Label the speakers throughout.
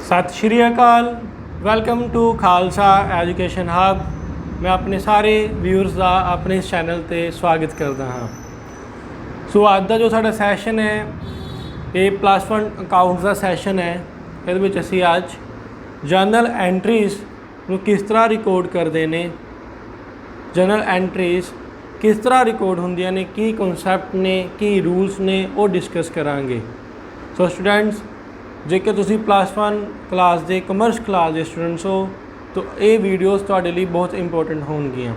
Speaker 1: सत श्री अकाल। Welcome to Khalsa education hub. मैं अपने सारे व्यूअर्स का अपने इस चैनल पर स्वागत करता हाँ। सो अज का जो साडा सैशन है ये +1 अकाउंट्स का सैशन है। ये असी अज जर्नल एंट्रीज़ नूं किस तरह रिकॉर्ड करते हैं, जर्नल एंट्रीज़ किस तरह रिकॉर्ड होंदियां ने, की कॉन्सैप्ट ने, की रूल्स ने, वो डिस्कस करांगे। सो स्टूडेंट्स, जेकर तुसी +1 क्लास के कमर्स क्लास के स्टूडेंट्स हो तो ये वीडियोज़ तुहाडे लई बहुत इंपॉर्टेंट होणगियां,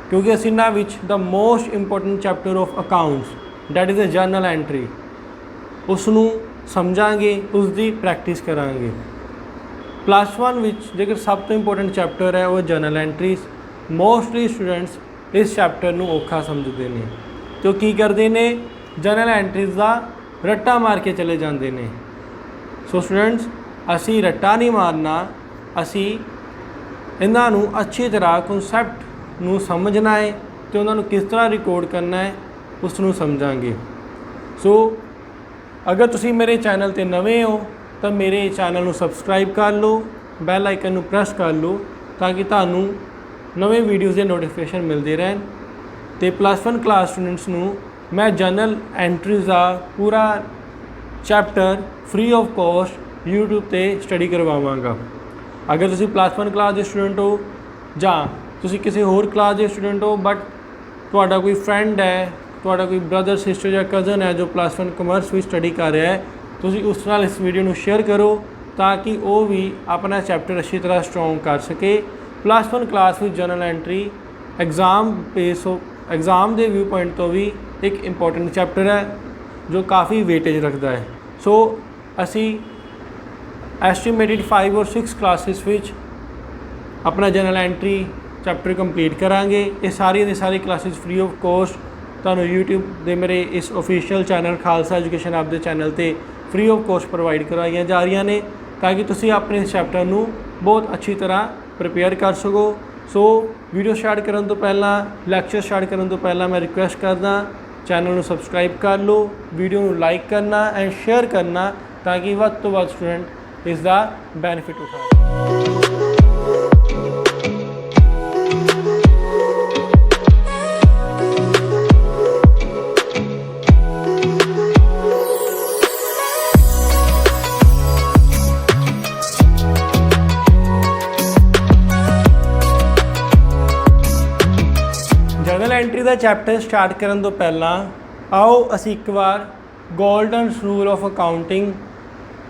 Speaker 1: क्योंकि असीं इन्हां विच the most important chapter of accounts that is a journal entry उसनूं समझांगे, उसकी प्रैक्टिस करांगे। +1 विच जेकर सब तो इंपॉर्टेंट चैप्टर है वो जर्नल एंट्रीज़। मोस्टली स्टूडेंट्स इस चैप्टर नूं औखा समझते हैं तो की करते हैं, जर्नल एंट्रीज़ का रट्टा मार के चले जाते हैं। सो स्टूडेंट्स, असी रट्टा नहीं मारना, असी इन्हां नूं अच्छी तरह कॉन्सैप्ट नूं समझना है तो उन्होंने किस तरह रिकॉर्ड करना है उसनूं समझांगे। सो अगर तुसी मेरे चैनल ते नवे हो तो मेरे चैनल नूं सबसक्राइब कर लो, बैल आइकन नूं प्रेस कर लो ताकि तुहानूं नवे वीडियोज़ के नोटिफिकेशन मिलते रहन। तो +1 क्लास स्टूडेंट्स नूं मैं जर्नल एंट्रीज़ का पूरा chapter free of cost YouTube ते स्टडी करवावांगा। अगर तुसी +1 क्लास के स्टूडेंट हो जां तुसी किसी होर क्लास के स्टूडेंट हो बट तुहाडा कोई फ्रेंड है, तुहाडा कोई ब्रदर सिस्टर या कज़न है जो +1 कमर्स भी स्टडी कर रहा है, तुसी उस नाल इस वीडियो नूं शेयर करो ताकि वो भी अपना चैप्टर अच्छी तरह स्ट्रॉन्ग कर सके। +1 class which journal entry exam के व्यू पॉइंट तो भी एक इंपॉर्टेंट चैप्टर है जो काफ़ी वेटेज रखता है। सो असी एस्टिमेटेड 5 और 6 क्लासेस विच अपना जर्नल एंट्री चैप्टर कंप्लीट करांगे। ये सारी क्लासेस फ्री ऑफ कॉस्ट तुहानूं यूट्यूब दे मेरे इस official channel Khalsa education hub दे चैनल ते फ्री ऑफ कॉस्ट प्रोवाइड करवाईयां जा रही ने ताकि तुसी अपने इस चैप्टर नूं बहुत अच्छी तरह प्रिपेयर कर सको। सो वीडियो स्टार्ट करने तो पहला, लैक्चर स्टार्ट करने तो पहला मैं रिक्वेस्ट करदा चैनल नूं सबसक्राइब कर लो, वीडियो नूं लाइक करना एंड शेयर करना ताकि वध तो वध स्टूडेंट इसका बैनीफिट उठा। जर्नल एंट्री का चैप्टर स्टार्ट करने तो पहला आओ असी एक बार गोल्डन रूल ऑफ अकाउंटिंग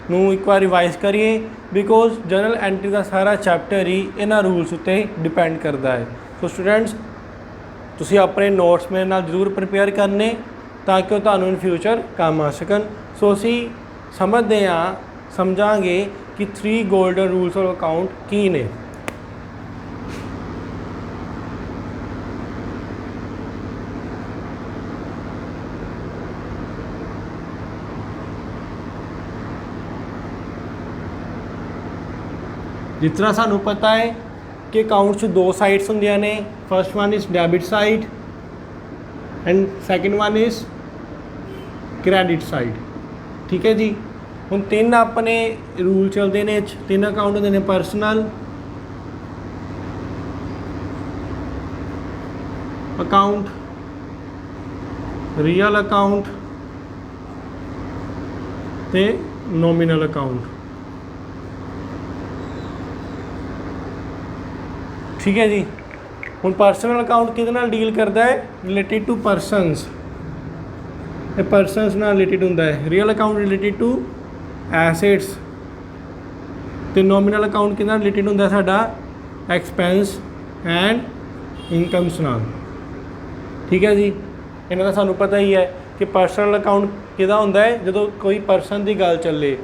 Speaker 1: नूं एक बार रिवाइज करिए, बिकॉज जर्नल एंट्री का सारा चैप्टर ही इन्हां रूल्स उत्ते डिपेंड करता है। सो स्टूडेंट्स, तुसी अपने नोट्स मेरे नाल जरूर प्रिपेयर करने ताकि तुहानूं इन फ्यूचर काम आ सकन। सो असी समझते हैं, समझांगे कि 3 गोल्डन रूल्स ऑफ अकाउंट की ने। जिस तरह सानू पता है कि अकाउंट्स 2 साइड्स होंदियां ने, first one is debit side and second one is credit side. ठीक है जी। हुण 3 अपने रूल चलते हैं, 3 अकाउंट होंदे ने, पर्सनल अकाउंट, रियल अकाउंट ते नॉमिनल अकाउंट। ठीक है जी। हुण पर्सनल अकाउंट किहदे नाल डील करता है, रिलेटेड टू परसनस, ये परसनस नाल रिलेटेड हुंदा है। Real account related to assets तो नॉमिनल अकाउंट किहदे नाल रिलेटेड हुंदा है, साडा एक्सपेंस एंड इनकम्स नाल। ठीक है जी। इन्हां दा सानू पता ही है कि पर्सनल अकाउंट किहदा हुंदा है, जदों कोई परसन की गल चले,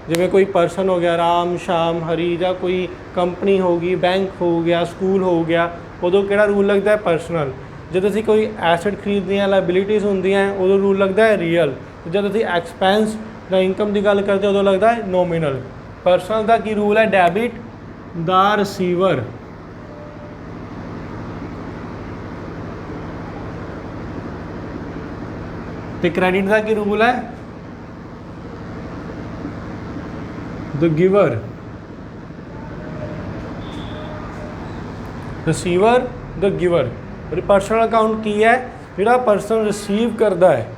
Speaker 1: जिमें कोई परसन हो गया राम श्याम हरी, या कोई कंपनी होगी, बैंक हो गया, स्कूल हो गया, उदों किहड़ा रूल लगता है, पर्सनल। जब असीं कोई एसेट खरीदते हैं, लाइबिलिटीज़ होंदियां हैं, उदों रूल लगता है रियल। जब असीं एक्सपेंस या इनकम की गल करते हैं उदों लगता है नॉमिनल। पर्सनल का की रूल है, डेबिट द रिसीवर, तो क्रेडिट का की रूल है, the giver, receiver the giver. Personal account की है, जिहड़ा पर्सन रिसीव करता है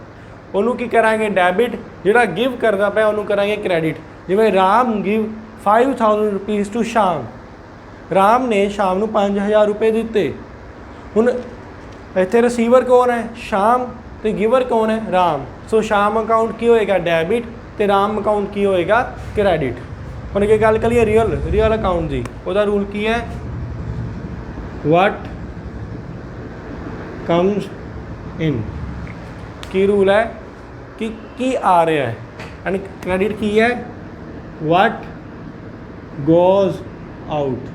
Speaker 1: उन्होंने की करांगे डैबिट, जिहड़ा गिव करता पाया उन्होंने करांगे क्रैडिट। जिवें राम गिव 5000 रुपीज़ टू शाम, राम ने शाम को 5000 रुपये दिते। हुण इत्थे रिसीवर कौन है? शाम, तो गिवर कौन है? राम। सो शाम अकाउंट की होएगा डैबिट, तो राम अकाउंट की होएगा क्रैडिट। हुण अगे गल करिए रियल अकाउंट की, उहदा रूल की है? वट कम्स इन, की रूल है कि आ रहा है, एंड क्रैडिट की है? What goes out.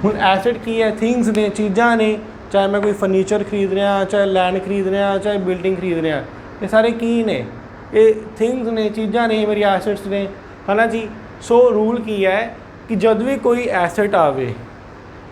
Speaker 1: हुण एसेट की है? थिंग्स ने, चीज़ां ने, चाहे मैं कोई फर्नीचर खरीद रहा, चाहे लैंड खरीद रहा, चाहे बिल्डिंग खरीद रहा, ये सारे की ने? ये थिंग्स ने, चीज़ां ने, मेरी एसेट्स ने, है ना जी। सो रूल की है कि जब भी कोई एसेट आवे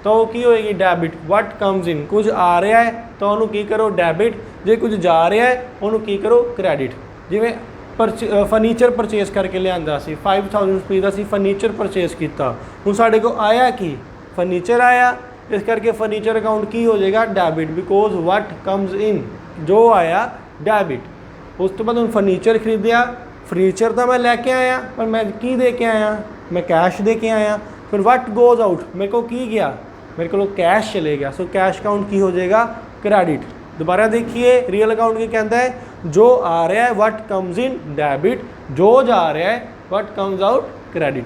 Speaker 1: तो की होएगी? डैबिट। वट कम्स इन, कुछ आ रहा है तो उन्होंने की करो? डैबिट। जे कुछ जा रहा है उन्होंने की करो? क्रैडिट। जिवें फर्नीचर परचेज करके लिया सी, 5000 रुपये का फर्नीचर परचेज किया, हुण साडे को आया की? फर्नीचर आया, इस करके फर्नीचर अकाउंट की हो जाएगा? डैबिट, बिकॉज वट कम्स इन, जो आया डैबिट। उस तो बाद हुण फर्नीचर खरीदिया, फर्नीचर तो मैं लैके आया, पर मैं की दे के आया? मैं कैश दे के आया। फिर वट गोज आउट, मेरे को की गया? मेरे को कैश चले गया। सो कैश अकाउंट की हो जाएगा? क्रैडिट। दोबारा देखिए, रियल अकाउंट की कहता है? जो आ रहा है वट कम्स इन डैबिट, जो जा रहा है what comes out credit.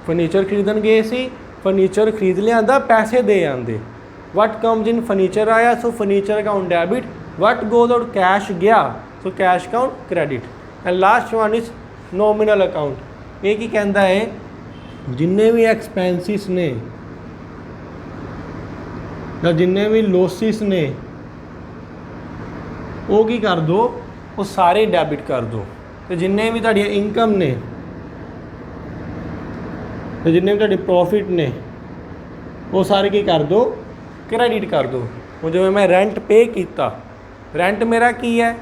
Speaker 1: Furniture खरीदन गए सी, फर्नीचर खरीद लिया, पैसे दे आंदे, वट कम्स इन फर्नीचर आया, so furniture account debit. What goes out cash गया, so cash account credit. And last one is nominal account. ये की कहता है? जिन्ने भी एक्सपेंसिस ने या जिन्ने भी लॉसिस ने वो की कर दो, वो सारे डैबिट कर दो। तो जिन्ने भी तुहाडियां इनकम ने, तो जिन्ने भी तुहाडे प्रॉफिट ने, वो सारे की कर दो? क्रैडिट कर दो। वो जो मैं रेंट पे किया, रेंट मेरा की है?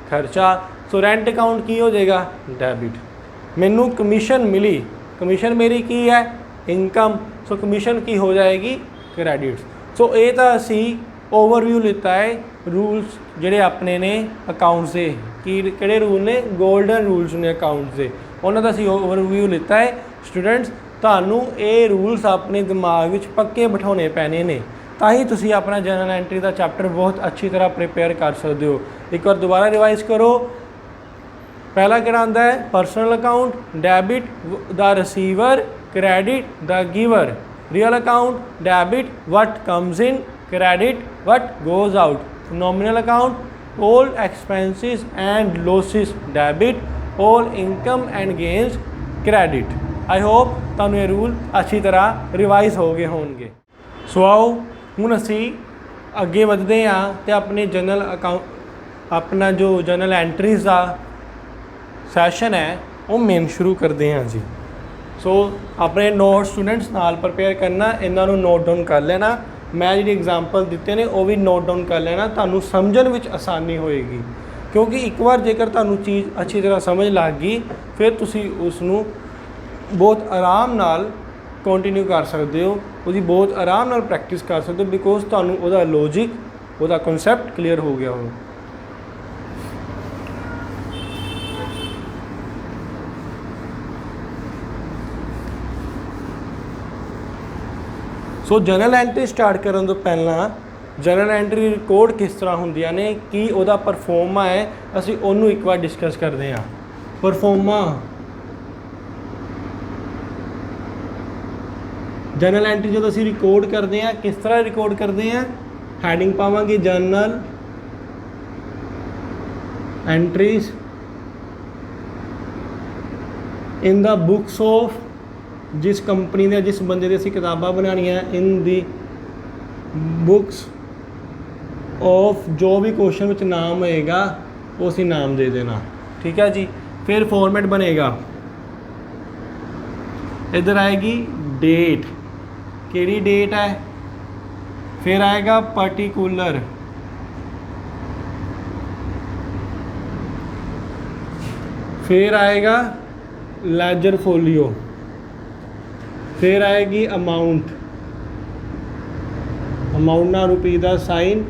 Speaker 1: खर्चा। सो रेंट अकाउंट की हो जाएगा? डैबिट। मैनू कमीशन मिली, कमीशन मेरी की है? इनकम। सो कमीशन की हो जाएगी? क्रेडिट। सो ये तो असी ओवरव्यू लिता है रूल्स जोड़े अपने ने अकाउंट्स के, कि किहड़े रूल ने? गोल्डन रूल्स ने अकाउंट्स के, उन्होंने का असी ओवरव्यू लिता है। स्टूडेंट्स, तुहानू ये रूल्स अपने दिमाग में पक्के बिठाने पैने ने, ताही तुसी अपना जनरल एंट्री का चैप्टर बहुत अच्छी तरह प्रिपेयर कर सकते हो। एक बार दोबारा रिवाइज करो। पहला किहड़ा आंदा है? Personal account, debit the receiver, credit the giver. Real account, debit what comes in, credit what goes out. Nominal account, all expenses and losses debit, all income and gains credit। I hope तुहानू ये rule अच्छी तरह revise हो गए होंगे। सो आओ हुण असी अगे वधदे हाँ तो अपने जनरल अकाउंट, अपना जो जनरल एंट्रीज का सैशन है वो मेन शुरू करते हैं जी। सो अपने नोट स्टूडेंट्स नाल प्रिपेयर करना, इन्हों नोट डाउन कर लेना। मैं जी एग्जाम्पल दिते ने वो भी नोट डाउन कर लेना, तुहानू समझण विच आसानी होएगी। क्योंकि एक बार जेकर तुहानू चीज़ अच्छी तरह समझ लग गई, फिर तुसी उसनू बहुत आराम नाल कंटिन्यू कर सकते हो, उसकी बहुत आराम नाल प्रैक्टिस कर सकते हो, बिकॉज तुहानू उहदा लॉजिक, उहदा कॉन्सैप्ट क्लीयर हो गया हो। सो जनरल एंट्री स्टार्ट करने तो पहला जनरल एंट्री रिकॉर्ड किस तरह होंदियां ने, की उहदा परफॉर्मा है, असी उन्होंने एक बार डिस्कस करते हैं। परफॉर्मा जनरल एंट्री जो असी रिकॉर्ड करते हैं किस तरह रिकॉर्ड करते हैं? हैडिंग पावांगे general entries in the books of, जिस कंपनी ने जिस बंदे दी किताबां बनानियां, इन दी बुक्स ऑफ, जो भी क्वेश्चन में नाम होएगा वो असी नाम दे देना। ठीक है जी। फिर फॉर्मेट बनेगा, इधर आएगी डेट, केड़ी डेट है, फिर आएगा पर्टिकुलर, फिर आएगा लेजर फोलियो, फिर आएगी अमाउंट, अमाउंट ना रुपये का साइन।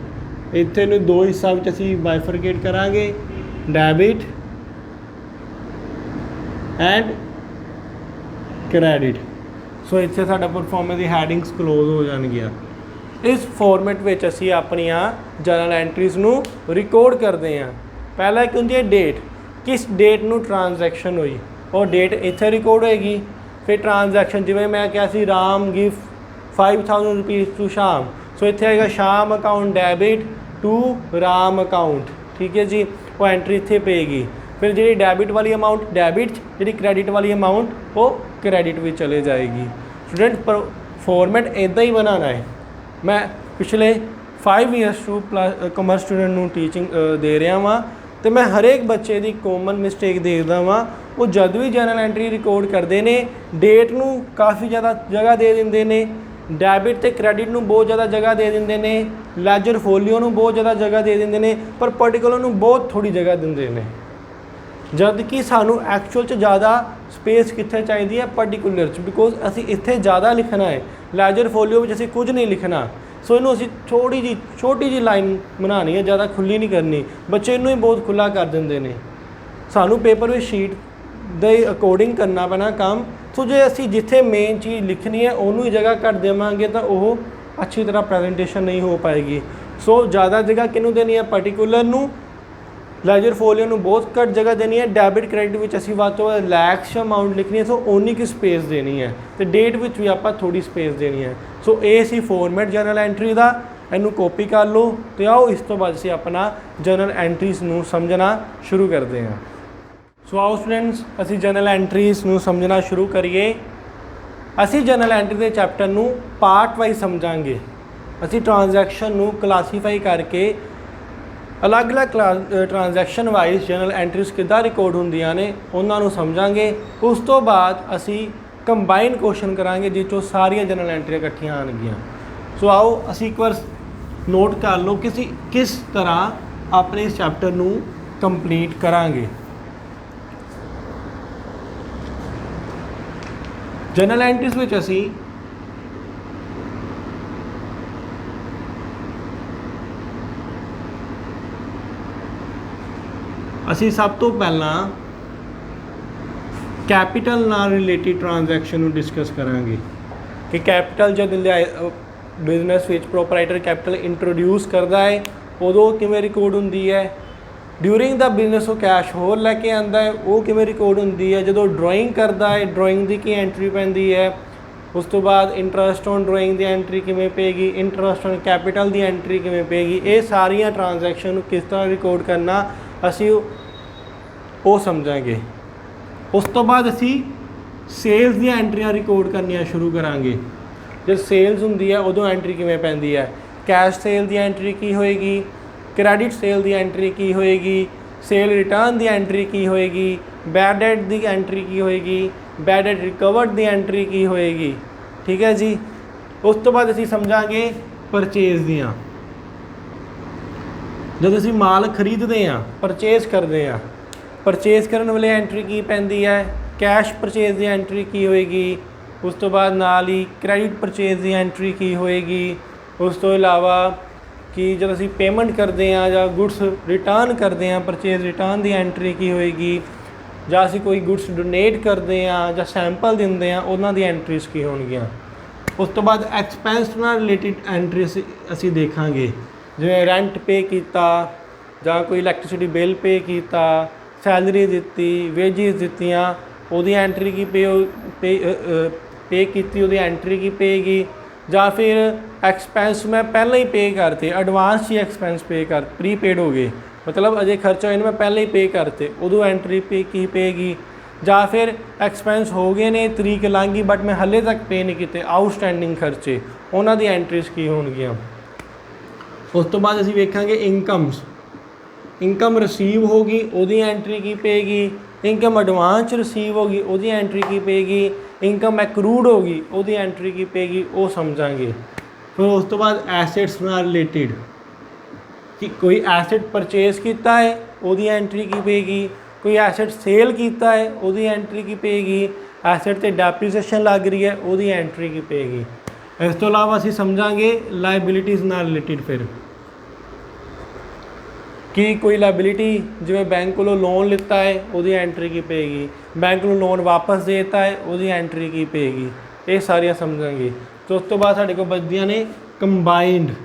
Speaker 1: इत्थे नूं दो हिस्सा विच असीं बाइफरकेट करांगे, डैबिट एंड क्रैडिट। सो इत्थे साडा परफॉर्मेंस दी हैडिंग्स क्लोज हो जाणगीਆਂ। इस फॉर्मेट विच असीं अपनियां जर्नल एंट्रीज़ नूं रिकॉर्ड करदे हां। पहला एक हुंदी है डेट, किस डेट नूं ट्रांजैक्शन हुई, और डेट इत्थे रिकॉर्ड होएगी। फिर ट्रांजैक्शन जिवें मैं कहा सी Ram give 5000 rupees to Shyam, so इत्थे आएगा Shyam account debit to Ram account, ठीक है जी, वो एंट्री इत्थे पेगी। फिर जी डैबिट वाली अमाउंट डैबिट, जी क्रैडिट वाली अमाउंट वो क्रैडिट में चले जाएगी। स्टूडेंट पर फॉर्मेट इदा ही बनाना है। मैं पिछले 5 years two plus commerce student नूं टीचिंग दे रहा वां, तो मैं हरेक बच्चे की कॉमन मिसटेक देखता वां, वो जद भी जर्नल एंट्री रिकॉर्ड करते हैं डेट नूं काफ़ी ज़्यादा जगह दे देंगे ने, डैबिट ते क्रैडिट नूं बहुत ज़्यादा जगह दे देंगे ने, लैजर फोलियो नूं बहुत ज़्यादा जगह दे देंगे ने, पर पर्टिकुलर नूं बहुत थोड़ी जगह देंगे ने। जद कि सानू एक्चुअल च ज़्यादा स्पेस कित्थे चाहिए है पर्टिकुलर च, बिकॉज असी इत्थे ज़्यादा लिखना है, लैजर फोलियो में असी कुछ नहीं लिखना। सो इनू असी छोटी जी लाइन बनानी है, ज़्यादा खुली नहीं करनी, बच्चे इनू ही बहुत खुला कर देंगे ने। सानू पेपर में शीट दे अकॉर्डिंग करना पैना काम। सो जे असी जिथे मेन चीज़ लिखनी है उन्होंने ही जगह घट देवांगे तो वो अच्छी तरह प्रेजेंटेशन नहीं हो पाएगी। सो ज़्यादा जगह किनू देनी है, पर्टिकुलर नूं, लैजर फोलियो नूं बहुत घट जगह देनी है, डैबिट क्रैडिट विच असीं वध तों वध लैक्स अमाउंट लिखनी है, सो उन्नी की स्पेस देनी है, तो डेट विच भी आपां थोड़ी स्पेस देनी है। सो ये सी फॉर्मेट जर्नल एंट्री का, इनू कॉपी कर लो। तो आओ इस तो बाद असीं अपना जर्नल एंट्रीज़ नूं समझना शुरू करते हैं। सो आओ स्टूडेंट्स असीं जर्नल एंट्रीज़ नूं समझना शुरू करिए। असीं जर्नल एंट्री के चैप्टर नूं पार्ट वाइज समझांगे। असीं ट्रांजैक्शन नूं क्लासीफाई करके अलग अलग ट्रांजैक्शन वाइज जर्नल एंट्रीज़ किद्दां रिकॉर्ड होंदियां ने उन्हां नूं समझांगे। उस तो बाद असीं कंबाइन क्वेश्चन करांगे जिस चों सारियां जर्नल एंट्रियां इकट्ठियां आउणगीਆਂ। सो आओ असीं एक बार नोट कर लो कि किस तरह अपने इस चैप्टर नूं कंप्लीट करांगे। जर्नल एंट्रीज़ विच असीं सब तो पहला कैपिटल नाल रिलेटेड ट्रांजैक्शन नूं डिस्कस करांगे कि कैपिटल जब business which proprietor capital introduce करता है उदों किवें रिकॉर्ड हुंदी है, ड्यूरिंग द बिजनेस वो कैश होर लैके आंदा है वो किवें रिकॉर्ड हुंदी है, जदों ड्राइंग करता है ड्राइंग की एंट्री पैंदी है, उस तो बाद इंटरस्ट ऑन ड्राइंग की एंट्री किवें पेगी, इंटरस्ट ऑन कैपिटल की एंट्री किवें पेगी। ये सारियां ट्रांजैक्शन किस तरह रिकॉर्ड करना असी वो समझांगे। उस तो बाद असी सेल्स दी एंट्रियां रिकॉर्ड करनियां शुरू करांगे। जब सेल्स हुंदी है उदों एंट्री किवें पैंदी है, कैश सेल दी एंट्री की होएगी, क्रैडिट सेल दी एंट्री की होएगी, सेल रिटर्न दी एंट्री की होएगी, बैड डेट दी एंट्री की होएगी, बैड डेट रिकवर्ड दी एंट्री की होएगी। ठीक है जी। उस तो बाद असी समझांगे परचेज दियां। जब असी माल खरीदते हैं परचेज करते हैं, परचेज करने वाले एंट्री की पैंदी है, कैश परचेज की एंट्री की होएगी, उस तो बाद नाल ही क्रैडिट परचेज की एंट्री की होएगी। उस तो इलावा कि जब असी पेमेंट करते हैं या गुड्स रिटर्न करते हैं परचेज रिटर्न की एंट्री की होएगी, ਜਾਂ ਅਸੀਂ कोई गुड्स डोनेट करते हैं ਜਾਂ सैंपल देंगे हैं उन्हों की एंट्रीज़ की होणगीਆਂ। उस तो बाद एक्सपेंस नाल रिलेटेड एंट्री असी देखांगे, जिवें रेंट पे किया ਜਾਂ कोई इलैक्ट्रिसिटी बिल पे किया, सैलरी दी, वेजिज दित्तियां, उहदी एंट्री की पे की उहदी एंट्री की पेगी, ਜਾਂ फिर एक्सपेंस मैं पहले ही पे करते, एडवांस ही एक्सपेंस पे कर प्रीपेड हो गए, मतलब अजे खर्चा इन्हें मैं पहले ही पे करते उदों एंट्री पे की पेगी। ਜਾਂ फिर एक्सपेंस हो गए ने तरीक लंघ गई बट मैं हले तक पे नहीं किए, आउटस्टैंडिंग खर्चे उन्हों की एंट्रीज़ की होणगीਆਂ। उस तो बाद असीं वेखांगे इनकम्स, इनकम रिसीव होगी उहदी एंट्री की पेगी, इनकम एडवांस रिसीव होगी उहदी एंट्री की पेगी, इनकम एक्रूड होगी उहदी एंट्री की पेगी, वो समझांगे। फिर उस तो बाद एसेट्स नाल रिलेटेड कि कोई एसेट परचेज किया है उहदी एंट्री की पेगी, कोई एसेट सेल किया है उसकी एंट्री की पेगी, एसेट ते डेप्रीसीएशन लग रही है उसकी एंट्री की पेगी। इस तो इलावा असीं समझांगे लाइबिलिटीज़ नाल रिलेटिड फिर कि कोई लाइबिलिटी जिवें बैंक को लोन लिता है उसकी एंट्री की पेगी, बैंक को लोन वापस देता है उसकी एंट्री की पेगी, ये सारियां समझांगे। तो उस तो बाद साडे कोल बचदियां ने कंबाइंड,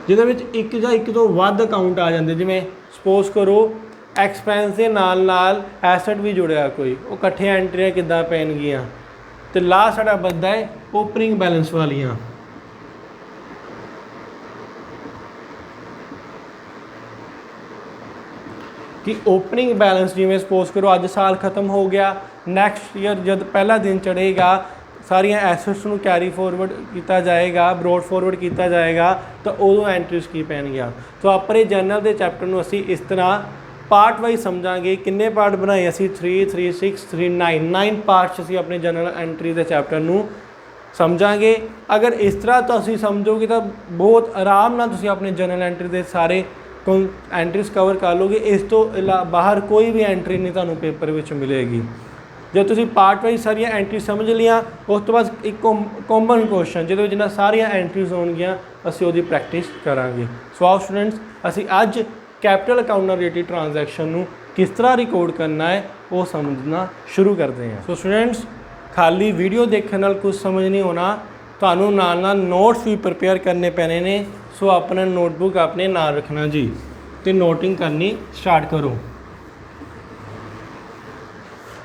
Speaker 1: जिहदे विच एक जां एक तो वध अकाउंट आ जांदे, जिवें सपोज करो एक्सपेंस के नाल नाल एसेट भी जुड़िया कोई, वो इकट्ठे एंट्रियां किद्दां पैणगियां। तो लास्ट साडा बचदा है ओपनिंग बैलेंस वालियां। कि ओपनिंग बैलेंस जिवें सपोज करो अज साल खत्म हो गया, नैक्सट ईयर जब पहला दिन चढ़ेगा सारिया एसेट्स को कैरी फॉरवर्ड किया जाएगा, ब्रॉड फॉरवर्ड किया जाएगा, तो उदों एंट्रीज की पैणगियां। तो अपने जर्नल के चैप्टर में असी इस तरह पार्ट वाइज समझांगे। किन्ने पार्ट बनाए असी 3, 3, 6, 3, 9 पार्ट्स असी अपने जर्नल एंट्री के चैप्टर में समझांगे। अगर इस तरह तो असी समझोगे तो बहुत आराम नाल तुसीं अपने जर्नल एंट्री के सारे एंट्रीज कवर कर लोगे। इस तो बाहर कोई भी एंट्री नहीं तुहानूं पेपर में मिलेगी। जब तुसीं पार्ट वाइज सारिया एंट्री समझ लिया, उस तो बाद एक कॉमन क्वेश्चन जिहदे विच जिन्ना सारिया एंट्रीज होणगियां असीं उहदी प्रैक्टिस करांगे। सो आओ स्टूडेंट्स, असीं अज कैपिटल अकाउंट नाल रिलेटेड ट्रांजैक्शन नूं किस तरह रिकॉर्ड करना है वो समझना शुरू करते हैं। सो स्टूडेंट्स, खाली वीडियो देखने नाल कुछ समझ नहीं होना, तुहानूं नाल नाल नोट्स भी प्रिपेयर करने पैने ने। सो अपना नोटबुक अपने नाल रखना जी, तो नोटिंग करनी स्टार्ट करो।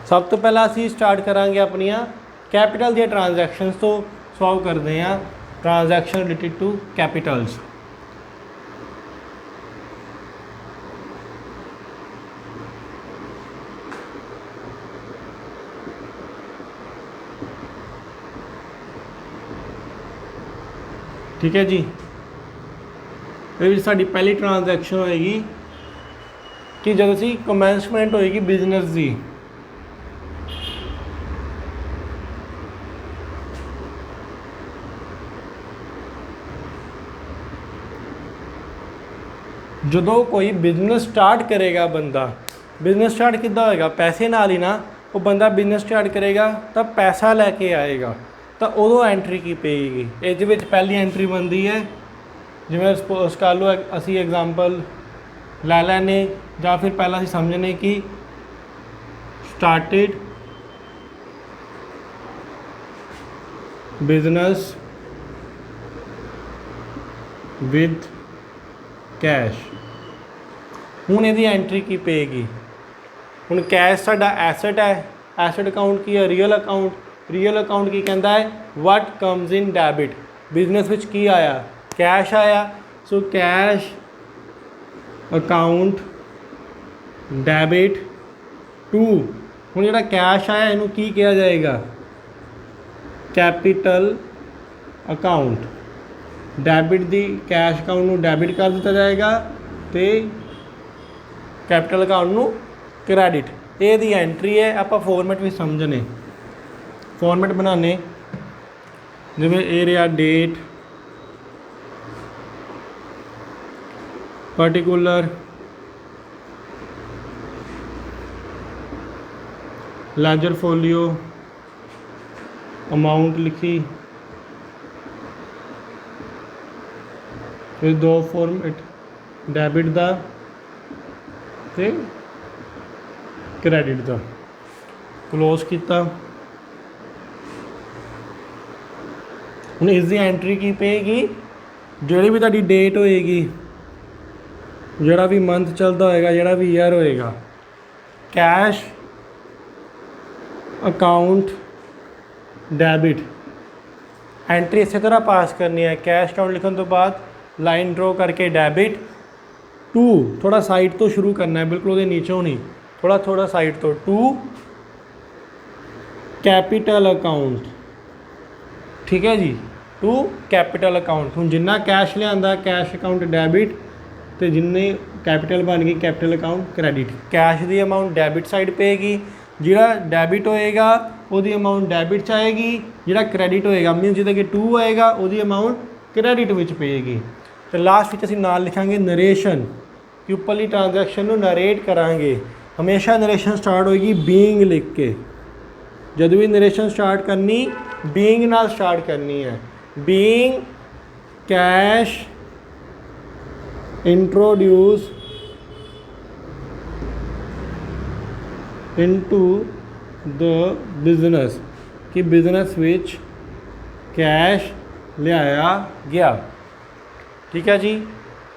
Speaker 1: सब तो पहला असी स्टार्ट करांगे अपनिया कैपिटल दी ट्रांजैक्शनस तो सॉल्व करते हैं। Transaction related to capitals. ठीक है जी, ये साडी पहली ट्रांजैक्शन होएगी कि जब असी कमेंसमेंट होएगी बिजनेस की। जो कोई बिजनेस स्टार्ट करेगा बंदा, बिजनेस स्टार्ट किद्दां होएगा? पैसे नाल ही ना। वो बंदा बिजनेस स्टार्ट करेगा तो पैसा लैके आएगा, तो उदों एंट्री की पेगी। इहदे विच पहली एंट्री बनती है, जिवें सपोज कर लो असी एग्जाम्पल लै लैने, या फिर पहला असीं समझने कि स्टार्टेड बिजनेस विद कैश। हुण इहदी एंट्री की पेगी। हुण कैश साडा एसेट है, एसेट अकाउंट की है रियल अकाउंट। रियल अकाउंट की कहता है what comes in debit. Business विच की आया? कैश आया। So cash account debit to. हुण जिहड़ा कैश आया इनू की कहा जाएगा? Capital account. डैबिट दी कैश अकाउंट नू डैबिट कर दिता जाएगा, तो कैपिटल अकाउंट नू क्रैडिट। ये दी एंट्री है। आप फॉर्मेट भी समझने, फॉर्मेट बनाने, जिवें ए रहा date, particular, laser folio, amount लिखी, फिर दो फॉर्मेट डैबिट दा ते क्रैडिट दा, क्लोज किया। हुण इसकी एंट्री की पेगी? जिहड़ी भी तुहाडी डेट होएगी, जिहड़ा भी मंथ चलता होएगा, जिहड़ा भी ईयर होएगा, कैश अकाउंट डैबिट एंट्री इस तरह पास करनी है। कैश अकाउंट लिखने तो बाद लाइन ड्रॉ करके डैबिट टू, थोड़ा साइड तो शुरू करना है, बिल्कुल वो नीचों नहीं, थोड़ा थोड़ा साइड तो, टू कैपिटल अकाउंट। ठीक है जी, टू कैपिटल अकाउंट। हुण जिन्ना कैश लिया कैश अकाउंट डैबिट, तो जिन्ने कैपिटल बन गई कैपिटल अकाउंट क्रैडिट। कैश की अमाउंट डैबिट साइड पेगी, जिहड़ा डैबिट होएगा उसकी अमाउंट डैबिट च आएगी, जिहड़ा क्रैडिट होएगा मीन जिहदा कि टू आएगा उसकी अमाउंट क्रैडिट विच पेगी। तो लास्ट में असीं नाल लिखांगे नरेशन, ਉੱਪਰਲੀ ਟ੍ਰਾਂਜੈਕਸ਼ਨ ਨੂੰ ਨਰੇਟ ਕਰਾਂਗੇ। ਹਮੇਸ਼ਾ ਨਰੇਸ਼ਨ ਸਟਾਰਟ ਹੋਏਗੀ ਬੀਇੰਗ ਲਿਖ ਕੇ। ਜਦੋਂ ਵੀ ਨਰੇਸ਼ਨ ਸਟਾਰਟ ਕਰਨੀ ਬੀਇੰਗ ਨਾਲ ਸਟਾਰਟ ਕਰਨੀ ਹੈ। Being cash introduce into the business कि बिजनेस विच कैश लिया गया। ठीक है जी,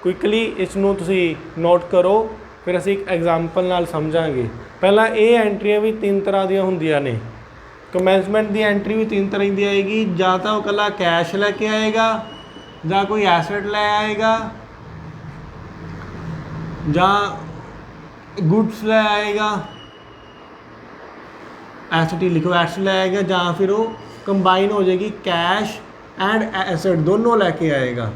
Speaker 1: क्विकली इसनूं तुसी नोट करो, फिर असीं एक एग्जाम्पल नाल समझांगे। पहला ये एंट्रियां भी 3 तरह दी हुंदियां ने। कमेंसमेंट दी एंट्री भी 3 तरह की आएगी, जां तां वो कल्ला कैश लैके आएगा, जां कोई एसेट लै आएगा, ਜਾਂ ਗੁड्स ਲੈ ਆਏਗਾ, ਐਸਟ ਹੀ ਲਿਖੋ, ਐਸਟ ਲੈ ਆਏਗਾ, ਜਾਂ ਫਿਰ ਉਹ ਕੰਬਾਈਨ ਹੋ ਜਾਏਗੀ ਕੈਸ਼ ਐਂਡ ਐਸਟ ਦੋਨੋਂ ਲੈ ਕੇ ਆਏਗਾ।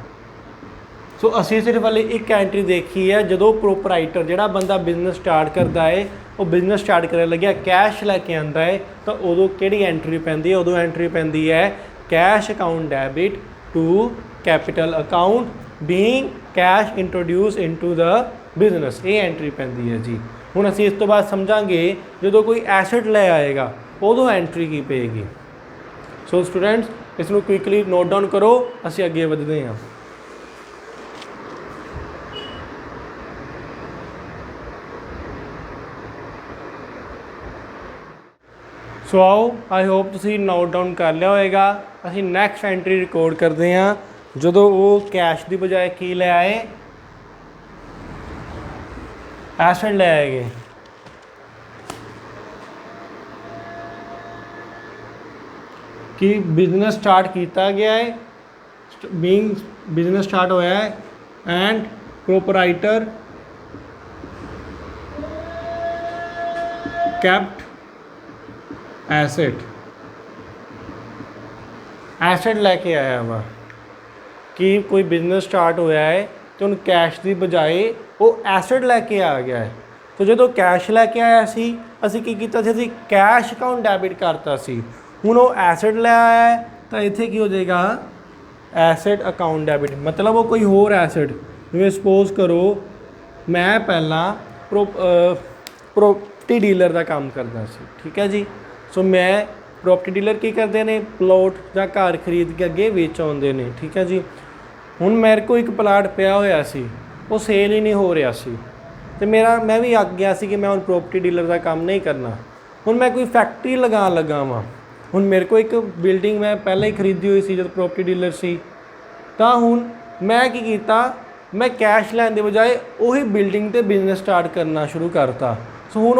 Speaker 1: ਸੋ ਅਸੀਂ ਸਿਰਫ ਵਾਲੀ ਇੱਕ ਐਂਟਰੀ ਦੇਖੀ ਹੈ, ਜਦੋਂ ਪ੍ਰੋਪਰਾਈਟਰ ਜਿਹੜਾ ਬੰਦਾ ਬਿਜ਼ਨਸ ਸਟਾਰਟ ਕਰਦਾ ਹੈ ਉਹ ਬਿਜ਼ਨਸ ਸਟਾਰਟ ਕਰਨ ਲੱਗਿਆ ਕੈਸ਼ ਲੈ ਕੇ ਆਉਂਦਾ ਹੈ, ਤਾਂ ਉਦੋਂ ਕਿਹੜੀ ਐਂਟਰੀ ਪੈਂਦੀ ਹੈ? ਉਦੋਂ ਐਂਟਰੀ ਪੈਂਦੀ ਹੈ cash account debit to capital account being cash introduce into the business. ਇਹ ਐਂਟਰੀ ਪੈਂਦੀ ਹੈ ਜੀ। ਹੁਣ ਅਸੀਂ ਇਸ ਤੋਂ ਬਾਅਦ ਸਮਝਾਂਗੇ ਜਦੋਂ ਕੋਈ ਐਸਟ ਲੈ ਆਏਗਾ ਉਦੋਂ ਐਂਟਰੀ ਕੀ ਪਏਗੀ। ਸੋ ਸਟੂਡੈਂਟਸ ਇਸ ਨੂੰ ਕੁਇਕਲੀ ਨੋਟ ਡਾਊਨ ਕਰੋ, ਅਸੀਂ ਅੱਗੇ ਵਧਦੇ ਹਾਂ। ਸੋ ਆਓ, ਆਈ ਹੋਪ ਤੁਸੀਂ ਨੋਟ ਡਾਊਨ ਕਰ ਲਿਆ ਹੋਏਗਾ। ਅਸੀਂ ਨੈਕਸਟ ਐਂਟਰੀ ਰਿਕਾਰਡ ਕਰਦੇ ਹਾਂ ਜਦੋਂ ਉਹ ਕੈਸ਼ ਦੀ ਬਜਾਏ ਕੀ ਲੈ ਆਏ? ਐਸਟ ਲੈ ਆਏਗੇ। कि बिजनेस स्टार्ट किया गया है, बीइंग बिजनेस स्टार्ट होया है, एंड प्रोपराइटर कैप्ट एसेट लैके आया वा कि कोई बिजनेस स्टार्ट होया है तो उन कैश की बजाय वो एसेट लैके आ गया है। तो जो कैश लैके आया सी असी की कीता सी, कैश अकाउंट डैबिट करता सी। हुण वो एसेट लै आया है तो इत्थे की हो जाएगा एसेट अकाउंट डैबिट, मतलब वो कोई होर एसेट, जिवें सपोज करो मैं पहला प्रॉपर्टी डीलर का काम करता सी, ठीक है जी। सो मैं प्रॉपर्टी डीलर की करते हैं, प्लॉट या घर खरीद के अगे वेच आउंदे ने, ठीक है जी। हुण मेरे को एक प्लाट पिया होया सी, वो सेल ही नहीं हो रहा सी, तो मैं भी अग गया सी कि मैं हुण प्रॉपर्टी डीलर का काम नहीं करना। हुण मैं कोई फैक्ट्री लगान लगा वां, हुण मेरे को एक बिल्डिंग मैं पहले ही खरीदी हुई सी जब प्रॉपर्टी डीलर सी, तो हुण मैं की कीता, मैं कैश लैण दे बजाए उही बिल्डिंग ते बिजनेस स्टार्ट करना शुरू करता। सो हुण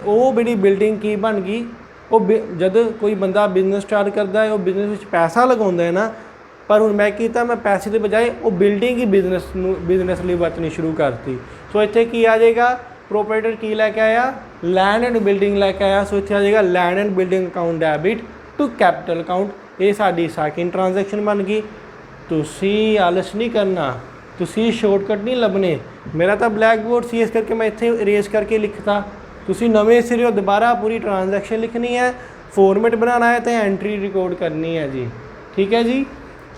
Speaker 1: वो बड़ी बिल्डिंग की बन गई, वो जद कोई बंदा बिजनेस स्टार्ट करता है वो बिजनेस में पैसा लगाउंदा है ना, पर हुण मैं कीता, मैं पैसे के बजाय वो बिल्डिंग ही बिजनेस लिए वरतनी शुरू करती। सो इत्थे की आ जाएगा, प्रोपराइटर की लैके आया, लैंड एंड बिल्डिंग लैके आया। सो इत्थे आ जाएगा land and building account debit to capital account. ये साडी सेकंड ट्रांजैक्शन बन गई। तुसी आलस नहीं करना, तुसी शॉर्टकट नहीं लभने। मेरा तो ब्लैक बोर्ड सी, इस करके मैं इत्थे इरेज करके लिखता। तुसी नवें सिरे दोबारा पूरी ट्रांजैक्शन लिखनी है, फॉर्मेट बनाना है तो एंट्री रिकॉर्ड करनी है जी, ठीक है जी।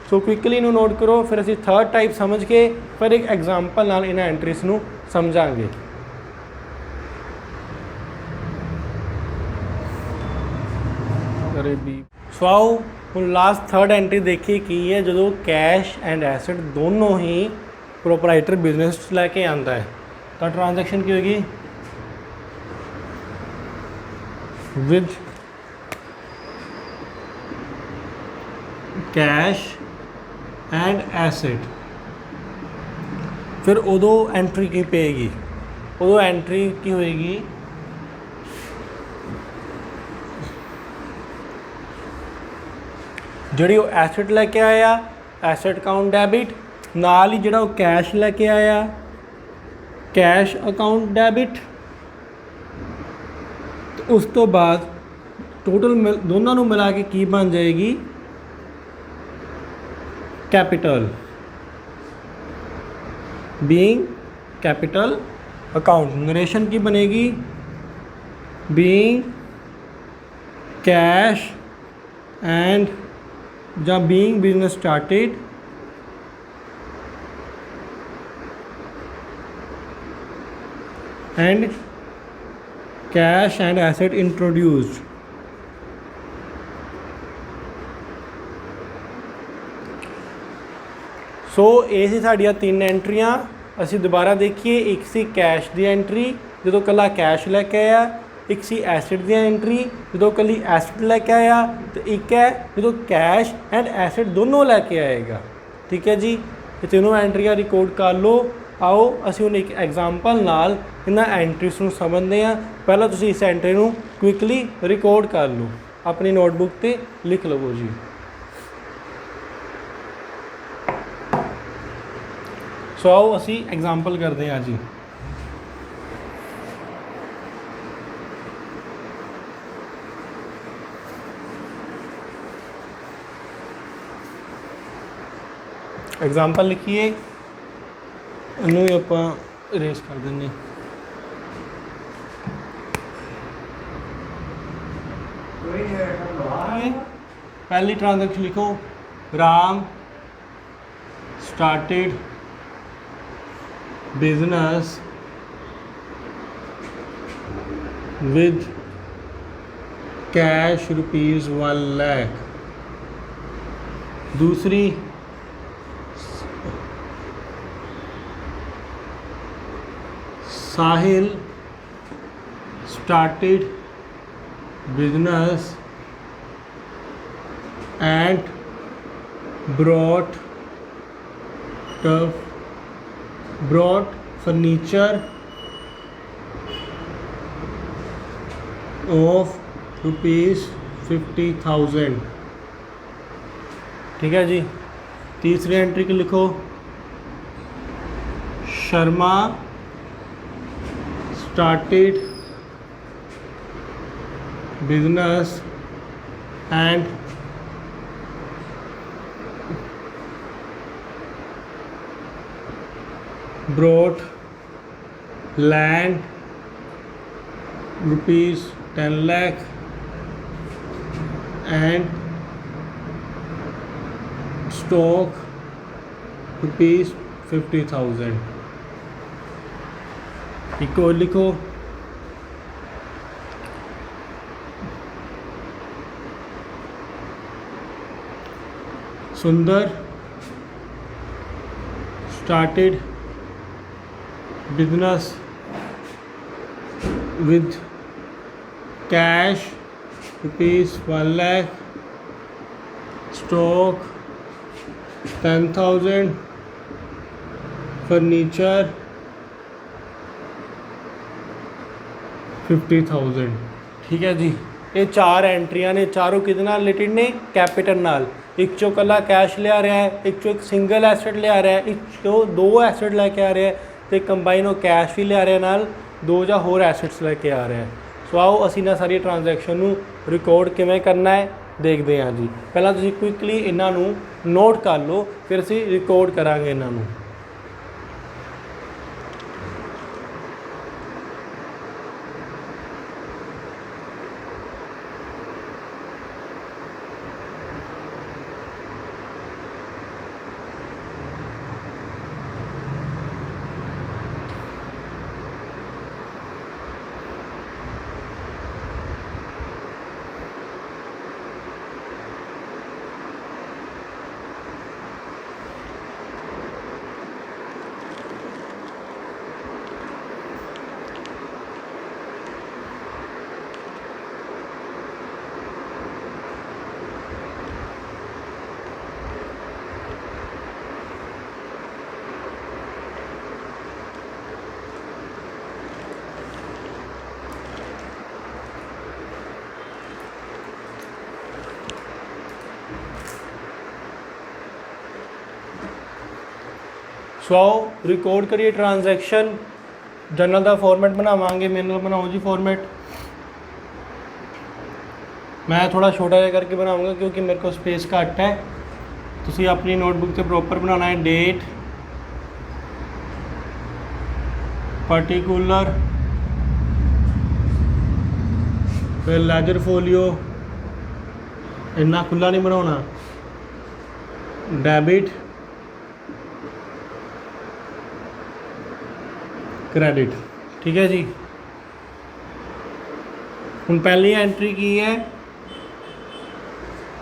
Speaker 1: सो क्विकली इनू नोट करो, फिर असी थर्ड टाइप समझ के फिर एक एग्जाम्पल नाल इन्हां एंट्रीज नू समझांगे। अरे भी सो आओ हुण लास्ट थर्ड एंट्री देखिए की है, जो कैश एंड एसेट दोनों ही प्रोपराइटर बिजनेस लैके आंदा है, तो ट्रांजैक्शन की होगी विद कैश एंड एसेट। फिर उदो एंट्री की पेगी, उदो एंट्री की होएगी जिहड़ी वो एसेट लैके आया, एसेट अकाउंट डैबिट, नाल ही जिहड़ा वो कैश लैके आया, कैश अकाउंट डैबिट। तो उस तो बाद टोटल दोनों नू मिला के की बन जाएगी capital, being capital account. Narration की बनेगी बीइंग कैश एंड या being business started and cash and asset introduced. So ये सी साडियां 3 एंट्रियां। असी दोबारा देखिए, एक सी कैश की एंट्री जो कला कैश लैके आया, एक सी एसिड दी एंट्री जो कली एसिड लैके आया, तो एक है जो कैश एंड एसिड दोनों लैके आएगा। ठीक है जी, ये तीनों एंट्रियां रिकॉर्ड कर लो। आओ असी हुण एक एग्जाम्पल नाल इन्हां एंट्रीज नूं समझते हैं। पहला तुसीं इस एंट्री नूं क्विकली रिकॉर्ड कर लो, अपनी नोटबुक ते लिख लवो जी। सो आओ असी एग्जाम्पल करते हैं जी। एग्जाम्पल लिखिए, इनू ही आप इरेज कर देंगे। पहली ट्रांजैक्शन लिखो, Ram started business with cash ₹1 lakh. दूसरी, Sahil started business and brought furniture of ₹50,000। ठीक है जी। तीसरी एंट्री को लिखो, Sharma started business and brought land ₹10 lakh and stock ₹50,000। एक और लिखो, सुंदर started business with cash ₹1 lakh, stock 10,000, furniture 50,000। ठीक है जी। ये 4 एंट्रियां ने, चारों किहदे नाल रिलेटेड ने, कैपिटल नाल। एक चो कला कैश लिया रहा है, एक चो एक सिंगल एसेट लिया रहा है, एक चो 2 एसेट लैके आ रहा है, तो कंबाइन वो कैश भी लिया रहा है नाल 2 या होर एसेट्स लैके आ रहा है। सो आओ असी ना सारी ट्रांजैक्शन नूं रिकॉर्ड किवें करना है देखते हैं जी। पहला तुसीं क्विकली इन्हां नूं नोट कर लो, फिर असीं रिकॉर्ड करांगे इन्हां नूं। सो आओ रिकॉर्ड करिए ट्रांजैक्शन। जर्नल का फॉर्मेट बनावांगे, मैनुअल बनाओ जी फॉर्मेट। मैं थोड़ा छोटा जिहा करके बनाऊंगा क्योंकि मेरे को स्पेस घट है। तुसीं अपनी नोटबुक से प्रॉपर बनाना है। डेट, पर्टिकुलर, फिर लेजर फोलियो, इन्ना खुला नहीं बनाना। Debit, credit. ठीक है जी। हुण पहली एंट्री की है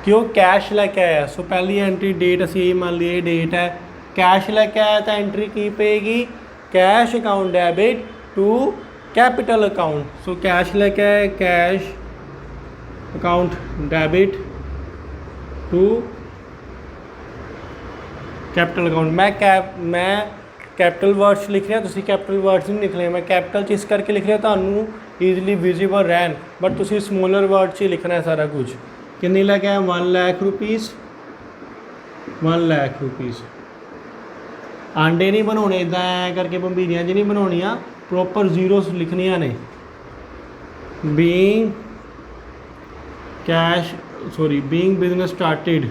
Speaker 1: कि वो कैश लैके आया। सो पहली एंट्री डेट असी यही मान लीए डेट है, कैश लैके आया तो एंट्री की पेगी cash account debit to capital account. So cash लैके आया, cash account debit to capital account. मैं कैपिटल वर्ड्स लिख रहा, तुसीं कैपिटल वर्ड्स नहीं लिखने। मैं कैपिटल च इस करके लिख रहा तुहानूं ईजली विजिबल रहन, बट तुसीं स्मॉलर वर्ड च ही लिखना है सारा कुछ। किन्नी लैके आया 1 लाख रुपीज़, 1 लाख रुपीज़। आंडे नहीं बनाने इदा करके भंबीरियां च नहीं बनानियां, प्रॉपर जीरोस लिखनियां ने। Being cash sorry being business started